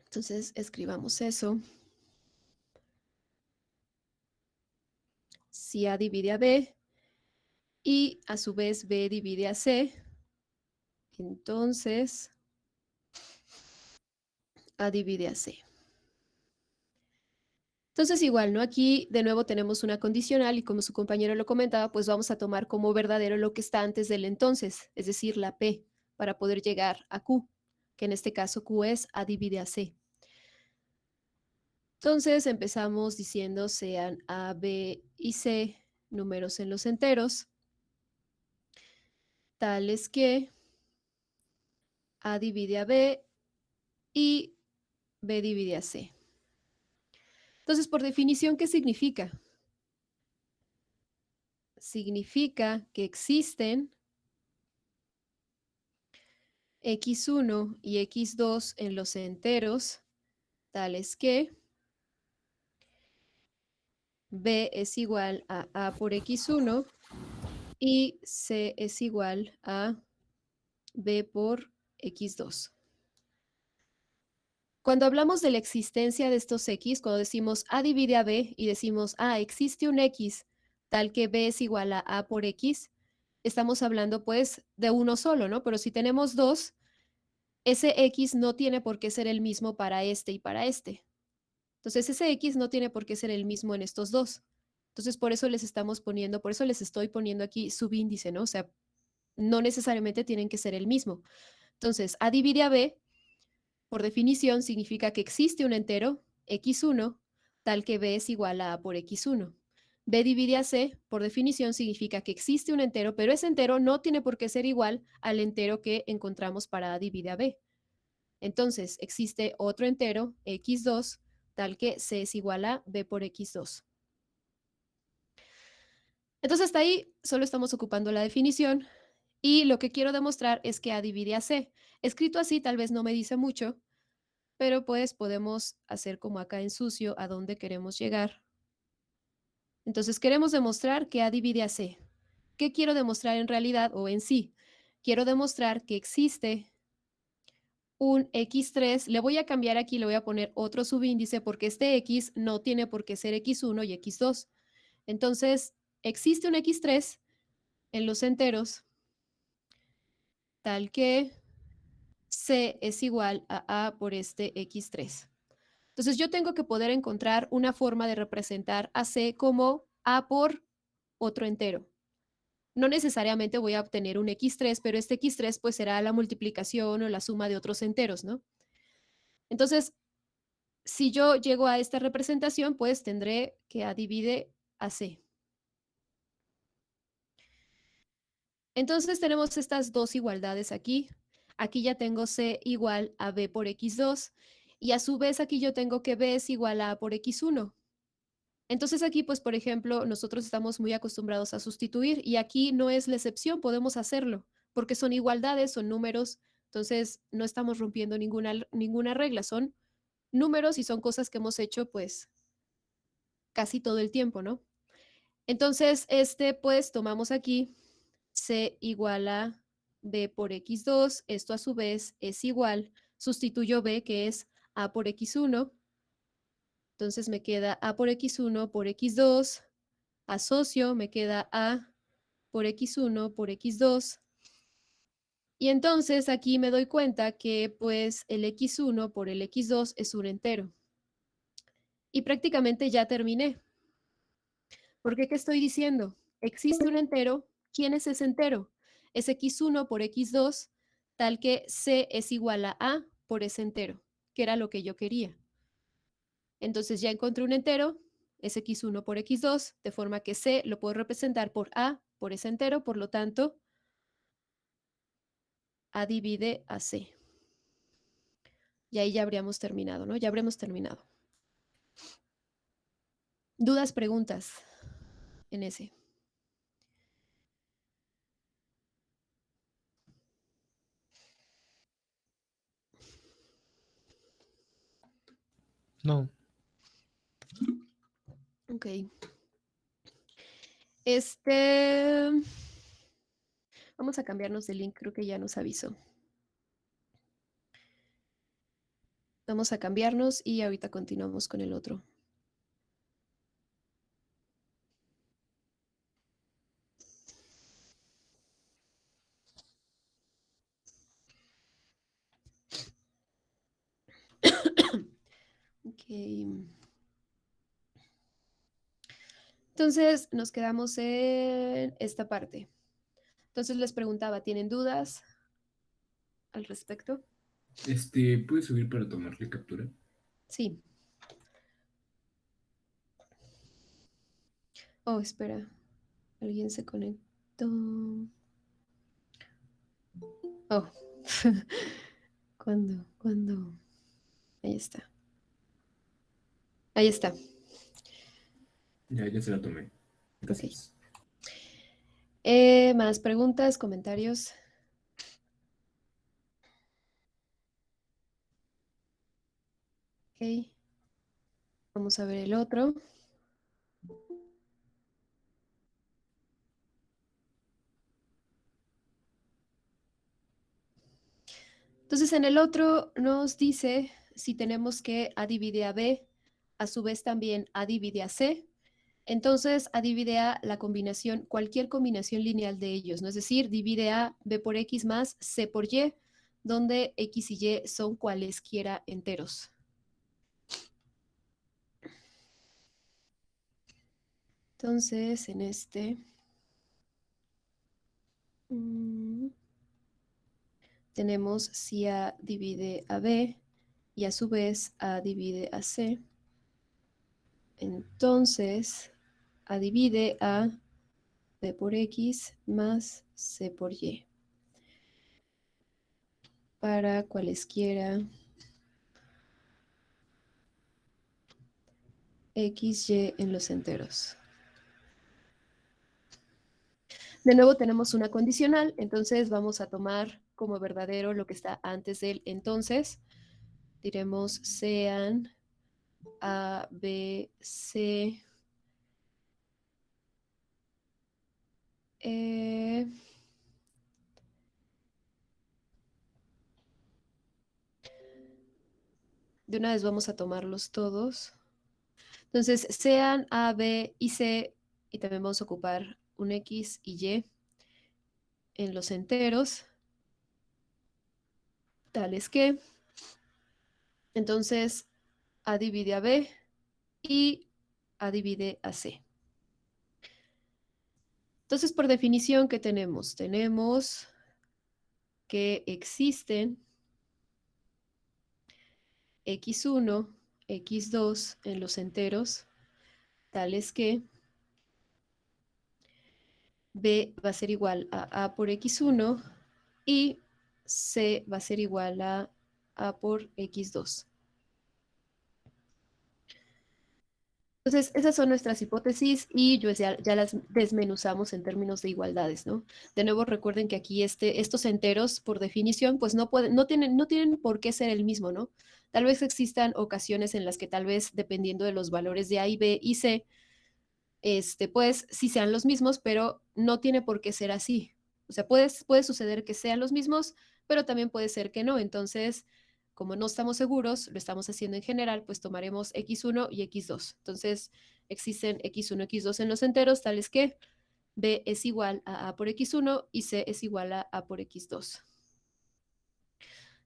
Entonces, escribamos eso. Si A divide a B y a su vez B divide a C, entonces A divide a C. Entonces igual, ¿no? Aquí de nuevo tenemos una condicional y como su compañero lo comentaba, pues vamos a tomar como verdadero lo que está antes del entonces, es decir, la P, para poder llegar a Q, que en este caso Q es A divide a C. Entonces empezamos diciendo sean A, B y C números en los enteros, tales que A divide a B y B divide a C. Entonces, por definición, ¿qué significa? Significa que existen x1 y x2 en los enteros, tales que b es igual a a por x1 y c es igual a b por x2. Cuando hablamos de la existencia de estos x, cuando decimos a divide a b y decimos, existe un x tal que b es igual a por x, estamos hablando pues de uno solo, ¿no? Pero si tenemos dos, ese x no tiene por qué ser el mismo para este y para este. Entonces, ese x no tiene por qué ser el mismo en estos dos. Entonces, por eso por eso les estoy poniendo aquí subíndice, ¿no? O sea, no necesariamente tienen que ser el mismo. Entonces, A divide a B, por definición, significa que existe un entero, x1, tal que B es igual a por x1. B divide a C, por definición, significa que existe un entero, pero ese entero no tiene por qué ser igual al entero que encontramos para A divide a B. Entonces, existe otro entero, x2, tal que C es igual a B por x2. Entonces, hasta ahí solo estamos ocupando la definición y lo que quiero demostrar es que A divide a C. Escrito así tal vez no me dice mucho, pero pues podemos hacer como acá en sucio a dónde queremos llegar. Entonces, queremos demostrar que A divide a C. ¿Qué quiero demostrar en realidad o en sí? Quiero demostrar que existe un x3, le voy a cambiar aquí, le voy a poner otro subíndice porque este x no tiene por qué ser x1 y x2. Entonces, existe un x3 en los enteros tal que c es igual a por este x3. Entonces, yo tengo que poder encontrar una forma de representar a c como a por otro entero. No necesariamente voy a obtener un x3, pero este x3 pues será la multiplicación o la suma de otros enteros, ¿no? Entonces, si yo llego a esta representación, pues tendré que a divide a c. Entonces tenemos estas dos igualdades aquí. Aquí ya tengo c igual a b por x2 y a su vez aquí yo tengo que b es igual a por x1. Entonces aquí, pues, por ejemplo, nosotros estamos muy acostumbrados a sustituir y aquí no es la excepción, podemos hacerlo, porque son igualdades, son números, entonces no estamos rompiendo ninguna regla, son números y son cosas que hemos hecho, pues, casi todo el tiempo, ¿no? Entonces, pues, tomamos aquí c igual a b por x2, esto a su vez es igual, sustituyo b, que es a por x1, entonces me queda a por x1 por x2, asocio, me queda a por x1 por x2. Y entonces aquí me doy cuenta que pues el x1 por el x2 es un entero. Y prácticamente ya terminé. Porque ¿qué estoy diciendo? Existe un entero. ¿Quién es ese entero? Es x1 por x2, tal que c es igual a por ese entero, que era lo que yo quería. Entonces ya encontré un entero, es x1 por x2, de forma que c lo puedo representar por a por ese entero, por lo tanto, a divide a c. Y ahí ya habríamos terminado, ¿no? Ya habremos terminado. ¿Dudas, preguntas en ese? No. Ok. Este... Vamos a cambiarnos de link, creo que ya nos avisó. Vamos a cambiarnos y ahorita continuamos con el otro. Ok. Entonces nos quedamos en esta parte. Entonces les preguntaba, ¿tienen dudas al respecto? ¿Puedes subir para tomarle captura? Sí. Oh, espera. Alguien se conectó. Oh. ¿Cuándo? ¿Cuándo? Ahí está. Ahí está. Ya se la tomé. Ok. Gracias. Más preguntas, comentarios. Ok. Vamos a ver el otro. Entonces, en el otro nos dice si tenemos que A divide a B, a su vez también A divide a C. Entonces, A divide a la combinación, cualquier combinación lineal de ellos, ¿no? Es decir, divide a B por X más C por Y, donde X y Y son cualesquiera enteros. Entonces, en este... tenemos si A divide a B y a su vez A divide a C. Entonces, A divide a B por X más C por Y para cualesquiera X, Y en los enteros. De nuevo tenemos una condicional, entonces vamos a tomar como verdadero lo que está antes del entonces. Diremos sean A, B, C. de una vez vamos a tomarlos todos. Entonces, sean A, B y C, y también vamos a ocupar un X y Y en los enteros, tales que, entonces, A divide a B y A divide a C. Entonces, por definición, ¿qué tenemos? Tenemos que existen x1, x2 en los enteros, tales que B va a ser igual a A por x1 y C va a ser igual a A por x2. Entonces, esas son nuestras hipótesis y ya las desmenuzamos en términos de igualdades, ¿no? De nuevo, recuerden que aquí estos enteros, por definición, pues no tienen por qué ser el mismo, ¿no? Tal vez existan ocasiones en las que tal vez, dependiendo de los valores de A y B y C, pues sí sean los mismos, pero no tiene por qué ser así. O sea, puede suceder que sean los mismos, pero también puede ser que no. Entonces, como no estamos seguros, lo estamos haciendo en general, pues tomaremos x1 y x2. Entonces, existen x1, x2 en los enteros, tales que b es igual a a por x1 y c es igual a a por x2.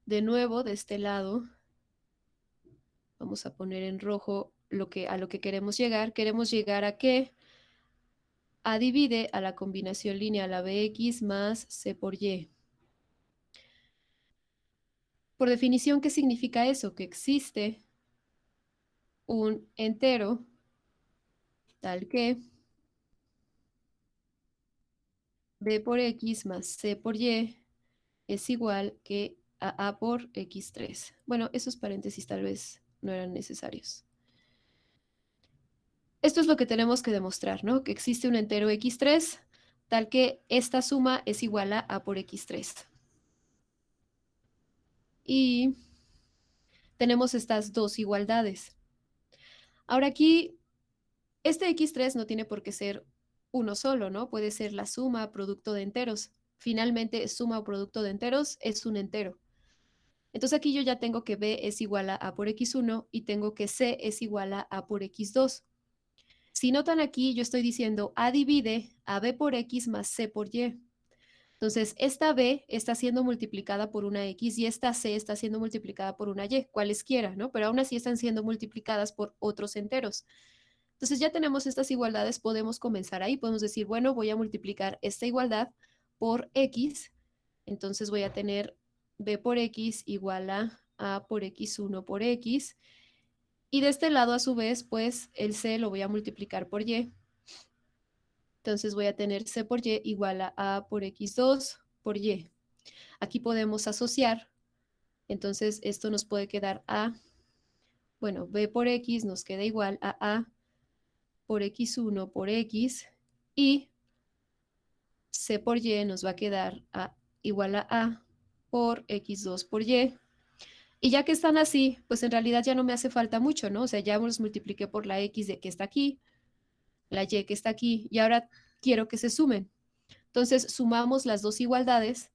De nuevo, de este lado, vamos a poner en rojo a lo que queremos llegar. Queremos llegar a que A divide a la combinación lineal ABX más C por Y. Por definición, ¿qué significa eso? Que existe un entero tal que B por X más C por Y es igual que a por X3. Bueno, esos paréntesis tal vez no eran necesarios. Esto es lo que tenemos que demostrar, ¿no? Que existe un entero X3 tal que esta suma es igual a A por X3. Y tenemos estas dos igualdades. Ahora aquí, este X3 no tiene por qué ser uno solo, ¿no? Puede ser la suma, producto de enteros. Finalmente, suma o producto de enteros es un entero. Entonces aquí yo ya tengo que B es igual a A por X1 y tengo que C es igual a A por X2. Si notan aquí, yo estoy diciendo A divide a B por X más C por Y. Entonces, esta B está siendo multiplicada por una X y esta C está siendo multiplicada por una Y, cualesquiera, ¿no? Pero aún así están siendo multiplicadas por otros enteros. Entonces ya tenemos estas igualdades, podemos comenzar ahí, podemos decir, bueno, voy a multiplicar esta igualdad por X, entonces voy a tener B por X igual a por X1 por X, y de este lado a su vez, pues el C lo voy a multiplicar por Y, entonces voy a tener C por Y igual a por X2 por Y. Aquí podemos asociar, entonces esto nos puede quedar bueno, B por X nos queda igual a por X1 por X, y C por Y nos va a quedar igual a por X2 por Y. Y ya que están así, pues en realidad ya no me hace falta mucho, ¿no? O sea, ya los multipliqué por la X de que está aquí, la Y que está aquí, y ahora quiero que se sumen. Entonces, sumamos las dos igualdades.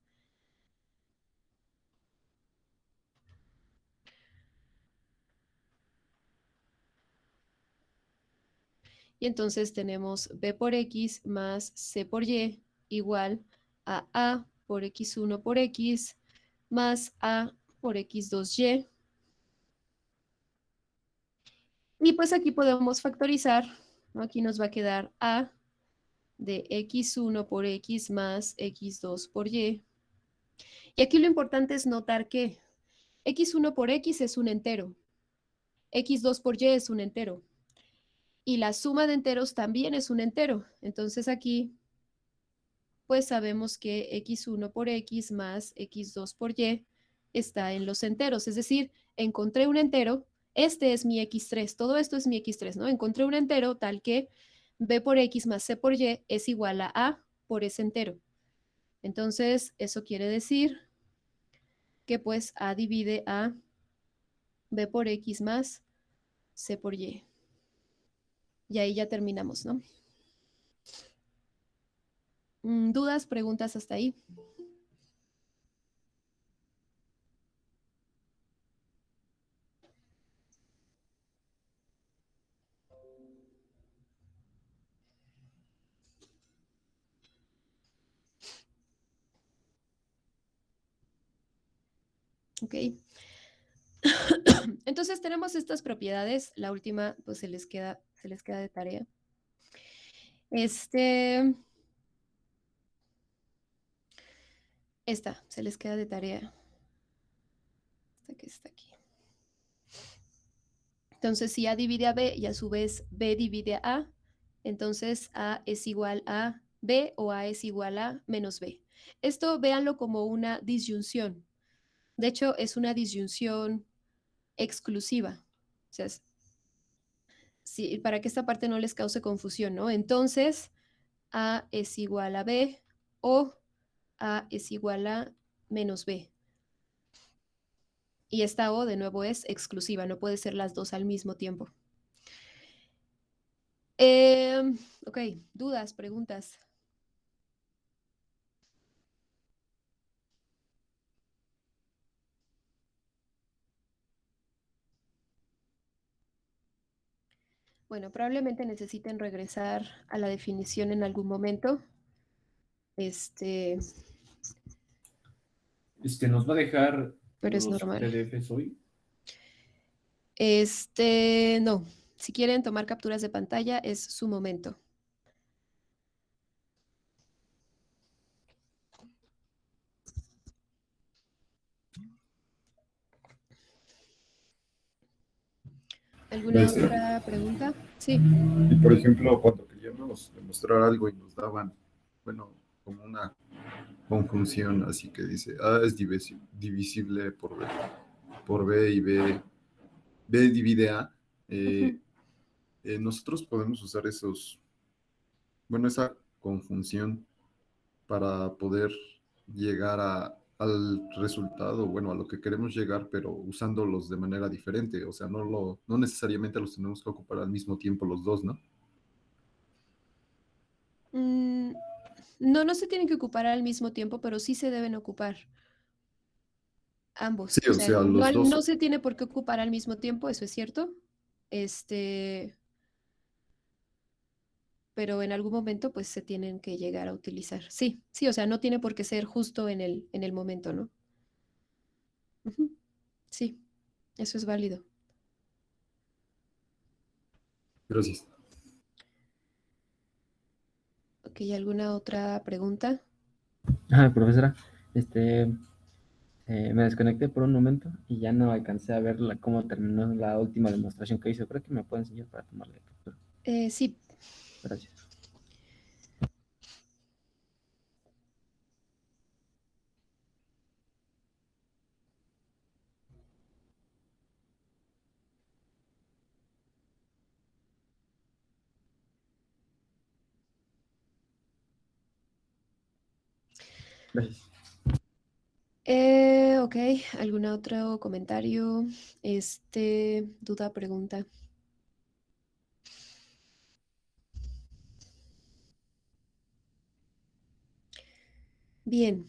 Y entonces tenemos B por X más C por Y igual a A por X1 por X más A por X2Y. Y pues aquí podemos factorizar, ¿no? Aquí nos va a quedar A de X1 por X más X2 por Y. Y aquí lo importante es notar que X1 por X es un entero, X2 por Y es un entero, y la suma de enteros también es un entero. Entonces aquí, pues sabemos que X1 por X más X2 por Y está en los enteros, es decir, encontré un entero, este es mi X3, todo esto es mi X3, ¿no? Encontré un entero tal que B por X más C por Y es igual a A por ese entero. Entonces, eso quiere decir que pues A divide a B por X más C por Y. Y ahí ya terminamos, ¿no? ¿Dudas, preguntas hasta ahí? Ok. Entonces tenemos estas propiedades. La última, pues se les queda de tarea. Esta se les queda de tarea. Esta que está aquí. Entonces, si A divide a B y a su vez B divide a A, entonces A es igual a B o A es igual a menos B. Esto véanlo como una disyunción. De hecho, es una disyunción exclusiva. O sea, para que esta parte no les cause confusión, ¿no? Entonces, A es igual a B o A es igual a menos B. Y esta O, de nuevo, es exclusiva, no puede ser las dos al mismo tiempo. Ok, dudas, preguntas. Bueno, probablemente necesiten regresar a la definición en algún momento. ¿Nos va a dejar Pero es los normal. PDFs hoy? No. Si quieren tomar capturas de pantalla, es su momento. ¿Alguna Este, otra pregunta? Sí. y por ejemplo, cuando queríamos demostrar algo y nos daban, bueno, como una conjunción, así que dice, A es divisible por B y B divide A, Ujú. nosotros podemos usar esa conjunción para poder llegar al resultado, bueno, a lo que queremos llegar, pero usándolos de manera diferente. O sea, no necesariamente los tenemos que ocupar al mismo tiempo los dos, ¿no? No, no se tienen que ocupar al mismo tiempo, pero sí se deben ocupar ambos. Sí, O o sea, sea, no, los no dos. se tiene por qué ocupar al mismo tiempo, eso es cierto. Pero en algún momento pues se tienen que llegar a utilizar. Sí, sí, o sea, no tiene por qué ser justo en el momento, ¿no? Ujú. Sí, eso es válido. Gracias. Ok, ¿alguna otra pregunta? Profesora, me desconecté por un momento y ya no alcancé a ver cómo terminó la última demostración que hizo. Creo que me puede enseñar para tomarle captura. Sí. Gracias. Gracias. Ok, ¿algún otro comentario? Duda, pregunta. Bien.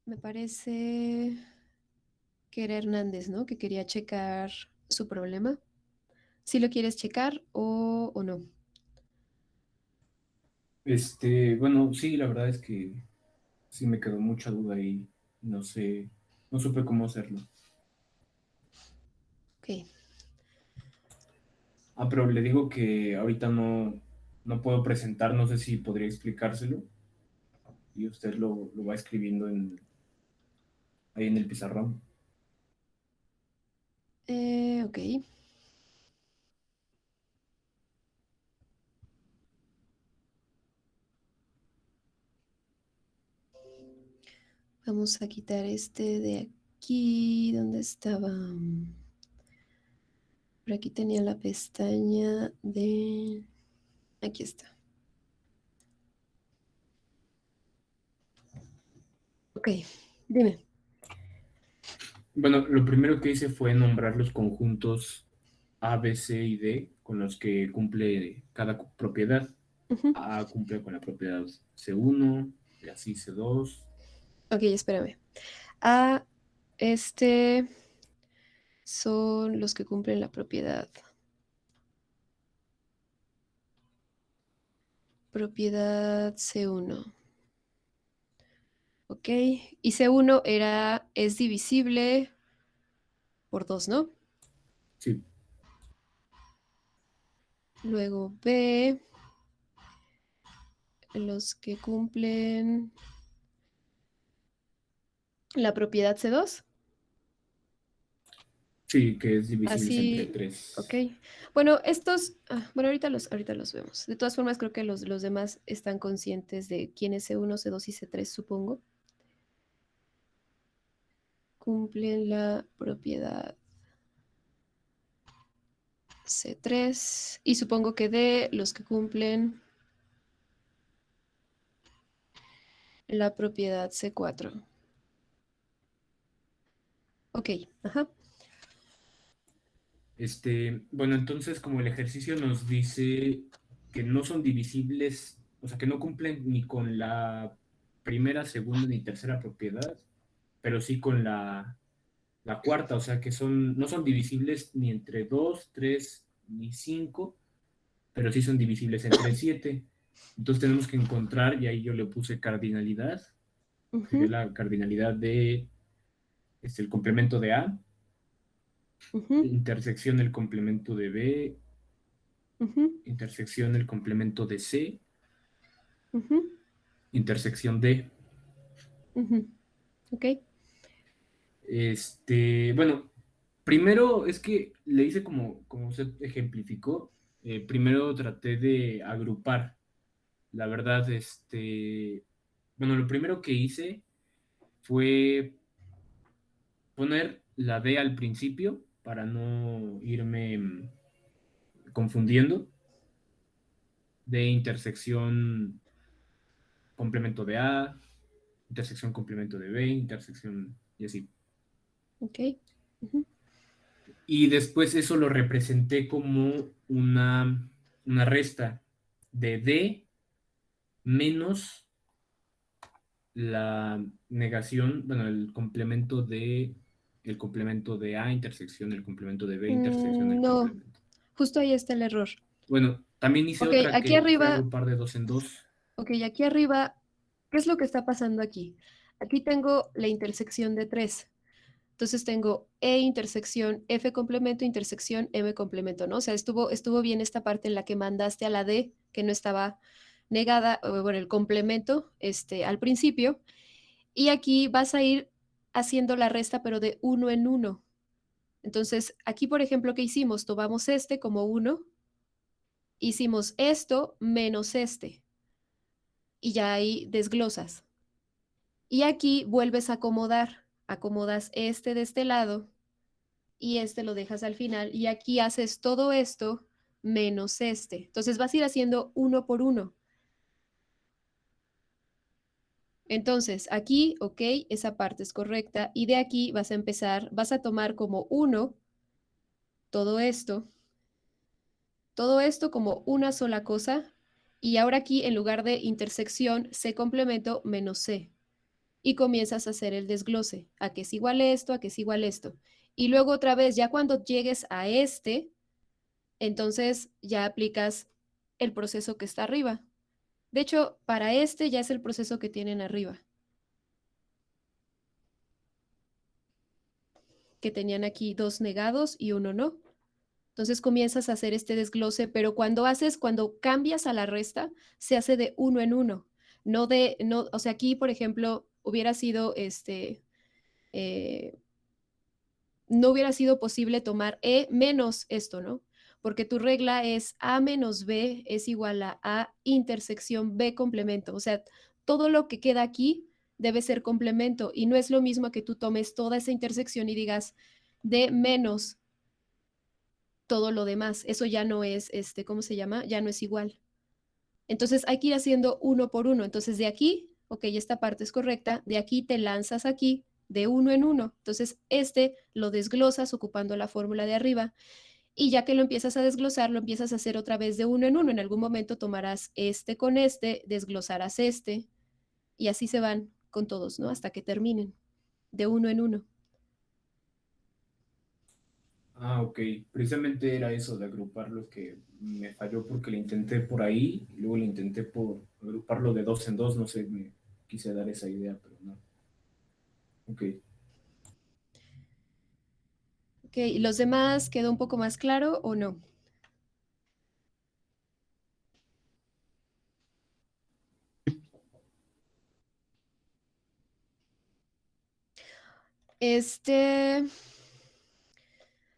Me parece que era Hernández, ¿no? Que quería checar su problema. Si lo quieres checar o no. Bueno, sí, la verdad es que sí me quedó mucha duda y no sé, no supe cómo hacerlo. Ok. Pero le digo que ahorita no puedo presentar, no sé si podría explicárselo y usted lo va escribiendo ahí en el pizarrón. Ok. Vamos a quitar este de aquí. ¿Dónde estaba? Por aquí tenía la pestaña de... Aquí está. Ok, dime. Bueno, lo primero que hice fue nombrar los conjuntos A, B, C y D con los que cumple cada propiedad. Ujú. A cumple con la propiedad C1, y así C2. Ok, espérame. Este son los que cumplen la propiedad. Propiedad C1. Ok. Ok. Y C1 es divisible por 2, ¿no? Sí, Luego B, los que cumplen la propiedad C2. sí, que es divisibles entre Así, 3. ok. Bueno, bueno, ahorita los vemos. De todas formas, creo que los demás están conscientes de quién es C1, C2 y C3, supongo. Cumplen la propiedad C3 y supongo que D, los que cumplen la propiedad C4. Ok, ajá. Bueno, entonces como el ejercicio nos dice que no son divisibles, o sea, que no cumplen ni con la primera, segunda ni tercera propiedad, pero sí con la cuarta, o sea, que no son divisibles ni entre 2, 3 ni 5, pero sí son divisibles entre 7. Entonces tenemos que encontrar, y ahí yo le puse cardinalidad, sería Ujú, la cardinalidad de el complemento de A, ujú, intersección del complemento de B, ujú, intersección del complemento de C, ujú, intersección D. ujú. Ok. Bueno, primero es que le hice como usted ejemplificó, primero traté de agrupar, la verdad, bueno, lo primero que hice fue poner la D al principio para no irme confundiendo, de intersección complemento de A, intersección complemento de B, intersección y así. Ok. Ujú. Y después eso lo representé como una resta de D menos la negación, bueno, el complemento de A, intersección del complemento de B, intersección del No, complemento. justo ahí está el error. Bueno, también hice Ok, otra aquí que fue arriba, agrupar de dos en dos. ok, aquí arriba, ¿qué es lo que está pasando aquí? Aquí tengo la intersección de 3. Entonces tengo E intersección F complemento, intersección M complemento, ¿no? O sea, estuvo bien esta parte en la que mandaste a la D, que no estaba negada, bueno, el complemento al principio. Y aquí vas a ir haciendo la resta, pero de uno en uno. Entonces, aquí, por ejemplo, ¿qué hicimos? Tomamos este como 1, hicimos esto menos este, y ya ahí desglosas. Y aquí vuelves a acomodar, acomodas este de este lado y este lo dejas al final, y aquí haces todo esto menos este. Entonces vas a ir haciendo uno por uno. Entonces, aquí, ok, esa parte es correcta, y de aquí vas a empezar, vas a tomar como 1 todo como una sola cosa, y ahora aquí en lugar de intersección, C complemento menos C, y comienzas a hacer el desglose, a que es igual esto, a que es igual esto. Y luego otra vez, ya cuando llegues a entonces ya aplicas el proceso que está arriba. De hecho, para ya es el proceso que tienen arriba, que tenían aquí 2 negados y 1 no. Entonces comienzas a hacer este desglose, pero cuando cambias a la resta, se hace de uno en uno. No, o sea, aquí, por ejemplo, eh, no hubiera sido posible tomar E menos esto, ¿no? Porque tu regla es A menos B es igual a A intersección B complemento. O sea, todo lo que queda aquí debe ser complemento, y no es lo mismo que tú tomes toda esa intersección y digas D menos todo lo demás. Eso ya no es, ¿cómo se llama? Ya no es igual. Entonces hay que ir haciendo uno por uno. Entonces de aquí, ok, esta parte es correcta, de aquí te lanzas aquí de uno en uno. Entonces lo desglosas ocupando la fórmula de arriba, y ya que lo empiezas a desglosar, lo empiezas a hacer otra vez de uno en uno. En algún momento tomarás este con desglosarás y así se van con todos, ¿no? Hasta que terminen de uno en uno. Ah, ok. Precisamente era eso de agruparlo que me falló porque lo intenté por ahí y luego lo intenté por agruparlo de dos en dos. No sé, me quise dar esa idea, pero no. Ok. Ok, ¿y los demás quedó un poco más claro o no?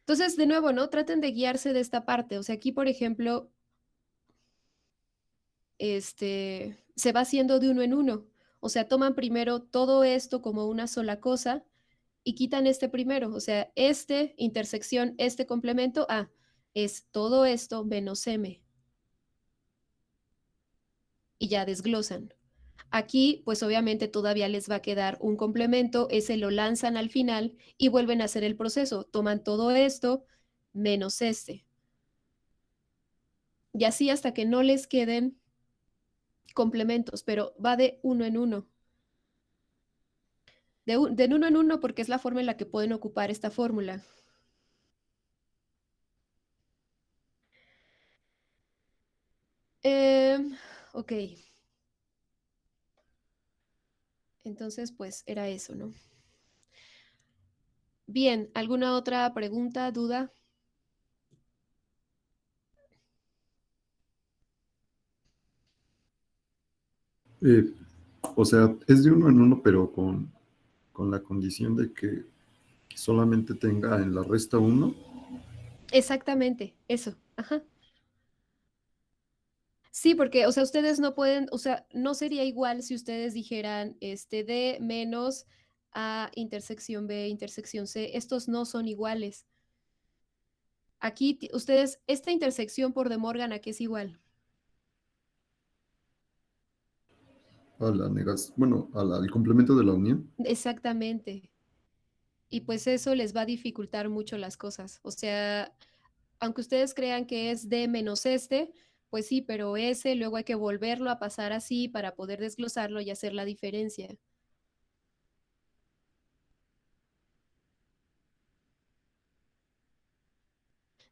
Entonces, de nuevo, ¿no? Traten de guiarse de esta parte. O sea, aquí, por ejemplo, se va haciendo de uno en uno. O sea, toman primero todo esto como una sola cosa y quitan este primero. O sea, intersección, este complemento, es todo esto menos m. Y ya desglosan. Aquí, pues obviamente todavía les va a quedar un complemento, ese lo lanzan al final y vuelven a hacer el proceso. Toman todo esto menos este. Y así hasta que no les queden complementos, pero va de uno en uno. De uno en uno porque es la forma en la que pueden ocupar esta fórmula. Ok. Entonces, pues era eso, ¿no? Bien, ¿alguna otra pregunta, duda? Eh, o sea, es de uno en uno, pero con la condición de que solamente tenga en la resta uno. Exactamente, eso. Ajá. Sí, porque, o sea, ustedes no pueden, o sea, no sería igual si ustedes dijeran, D menos A intersección B, intersección C. Estos no son iguales. Aquí ustedes, esta intersección por De Morgan, ¿a qué es igual? A la bueno, al complemento de la unión. Exactamente. Y pues eso les va a dificultar mucho las cosas. O sea, aunque ustedes crean que es D menos pues sí, pero ese luego hay que volverlo a pasar así para poder desglosarlo y hacer la diferencia.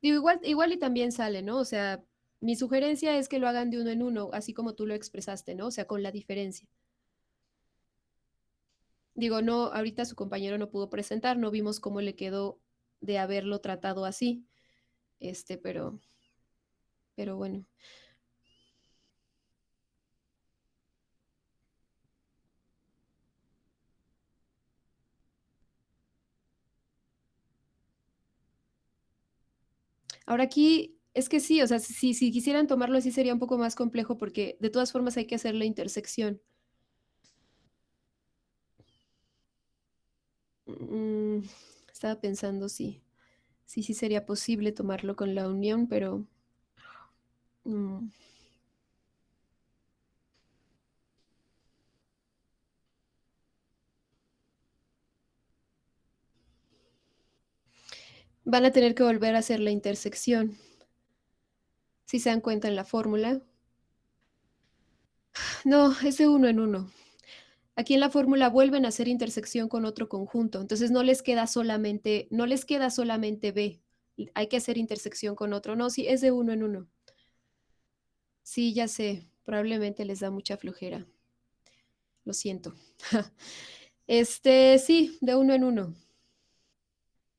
Digo, igual y también sale, ¿no? O sea, mi sugerencia es que lo hagan de uno en uno, así como tú lo expresaste, ¿no? O sea, con la diferencia. Digo, no, ahorita su compañero no pudo presentar, no vimos cómo le quedó de haberlo tratado así, pero bueno. Ahora aquí, es que sí, o sea, si quisieran tomarlo así sería un poco más complejo porque de todas formas hay que hacer la intersección. Mm, Estaba pensando sí sería posible tomarlo con la unión, pero mm, van a tener que volver a hacer la intersección. Si se dan cuenta en la fórmula. No, es de uno en uno. Aquí en la fórmula vuelven a hacer intersección con otro conjunto, entonces no les queda solamente B. Hay que hacer intersección con otro. No, sí, es de uno en uno. Sí, ya sé, probablemente les da mucha flojera. Lo siento. Sí, de uno en uno.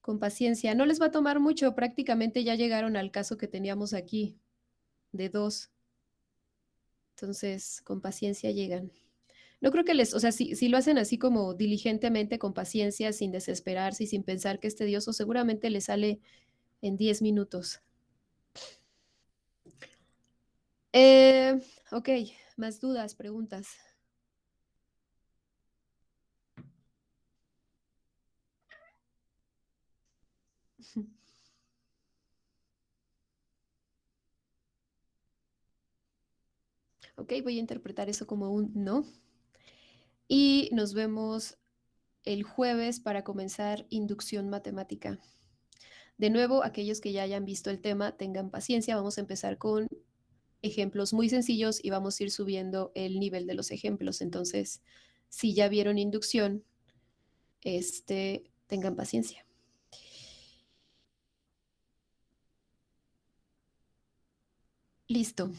Con paciencia. No les va a tomar mucho, prácticamente ya llegaron al caso que teníamos aquí, de 2. Entonces, con paciencia llegan. No creo que o sea, si lo hacen así como diligentemente, con paciencia, sin desesperarse y sin pensar que es tedioso, seguramente les sale en 10 minutos. Eh, ok, más dudas, preguntas. Ok, voy a interpretar eso como un no. Y nos vemos el jueves para comenzar inducción matemática. De nuevo, aquellos que ya hayan visto el tema, tengan paciencia. Vamos a empezar con ejemplos muy sencillos y vamos a ir subiendo el nivel de los ejemplos. Entonces, si ya vieron inducción, tengan paciencia. Listo.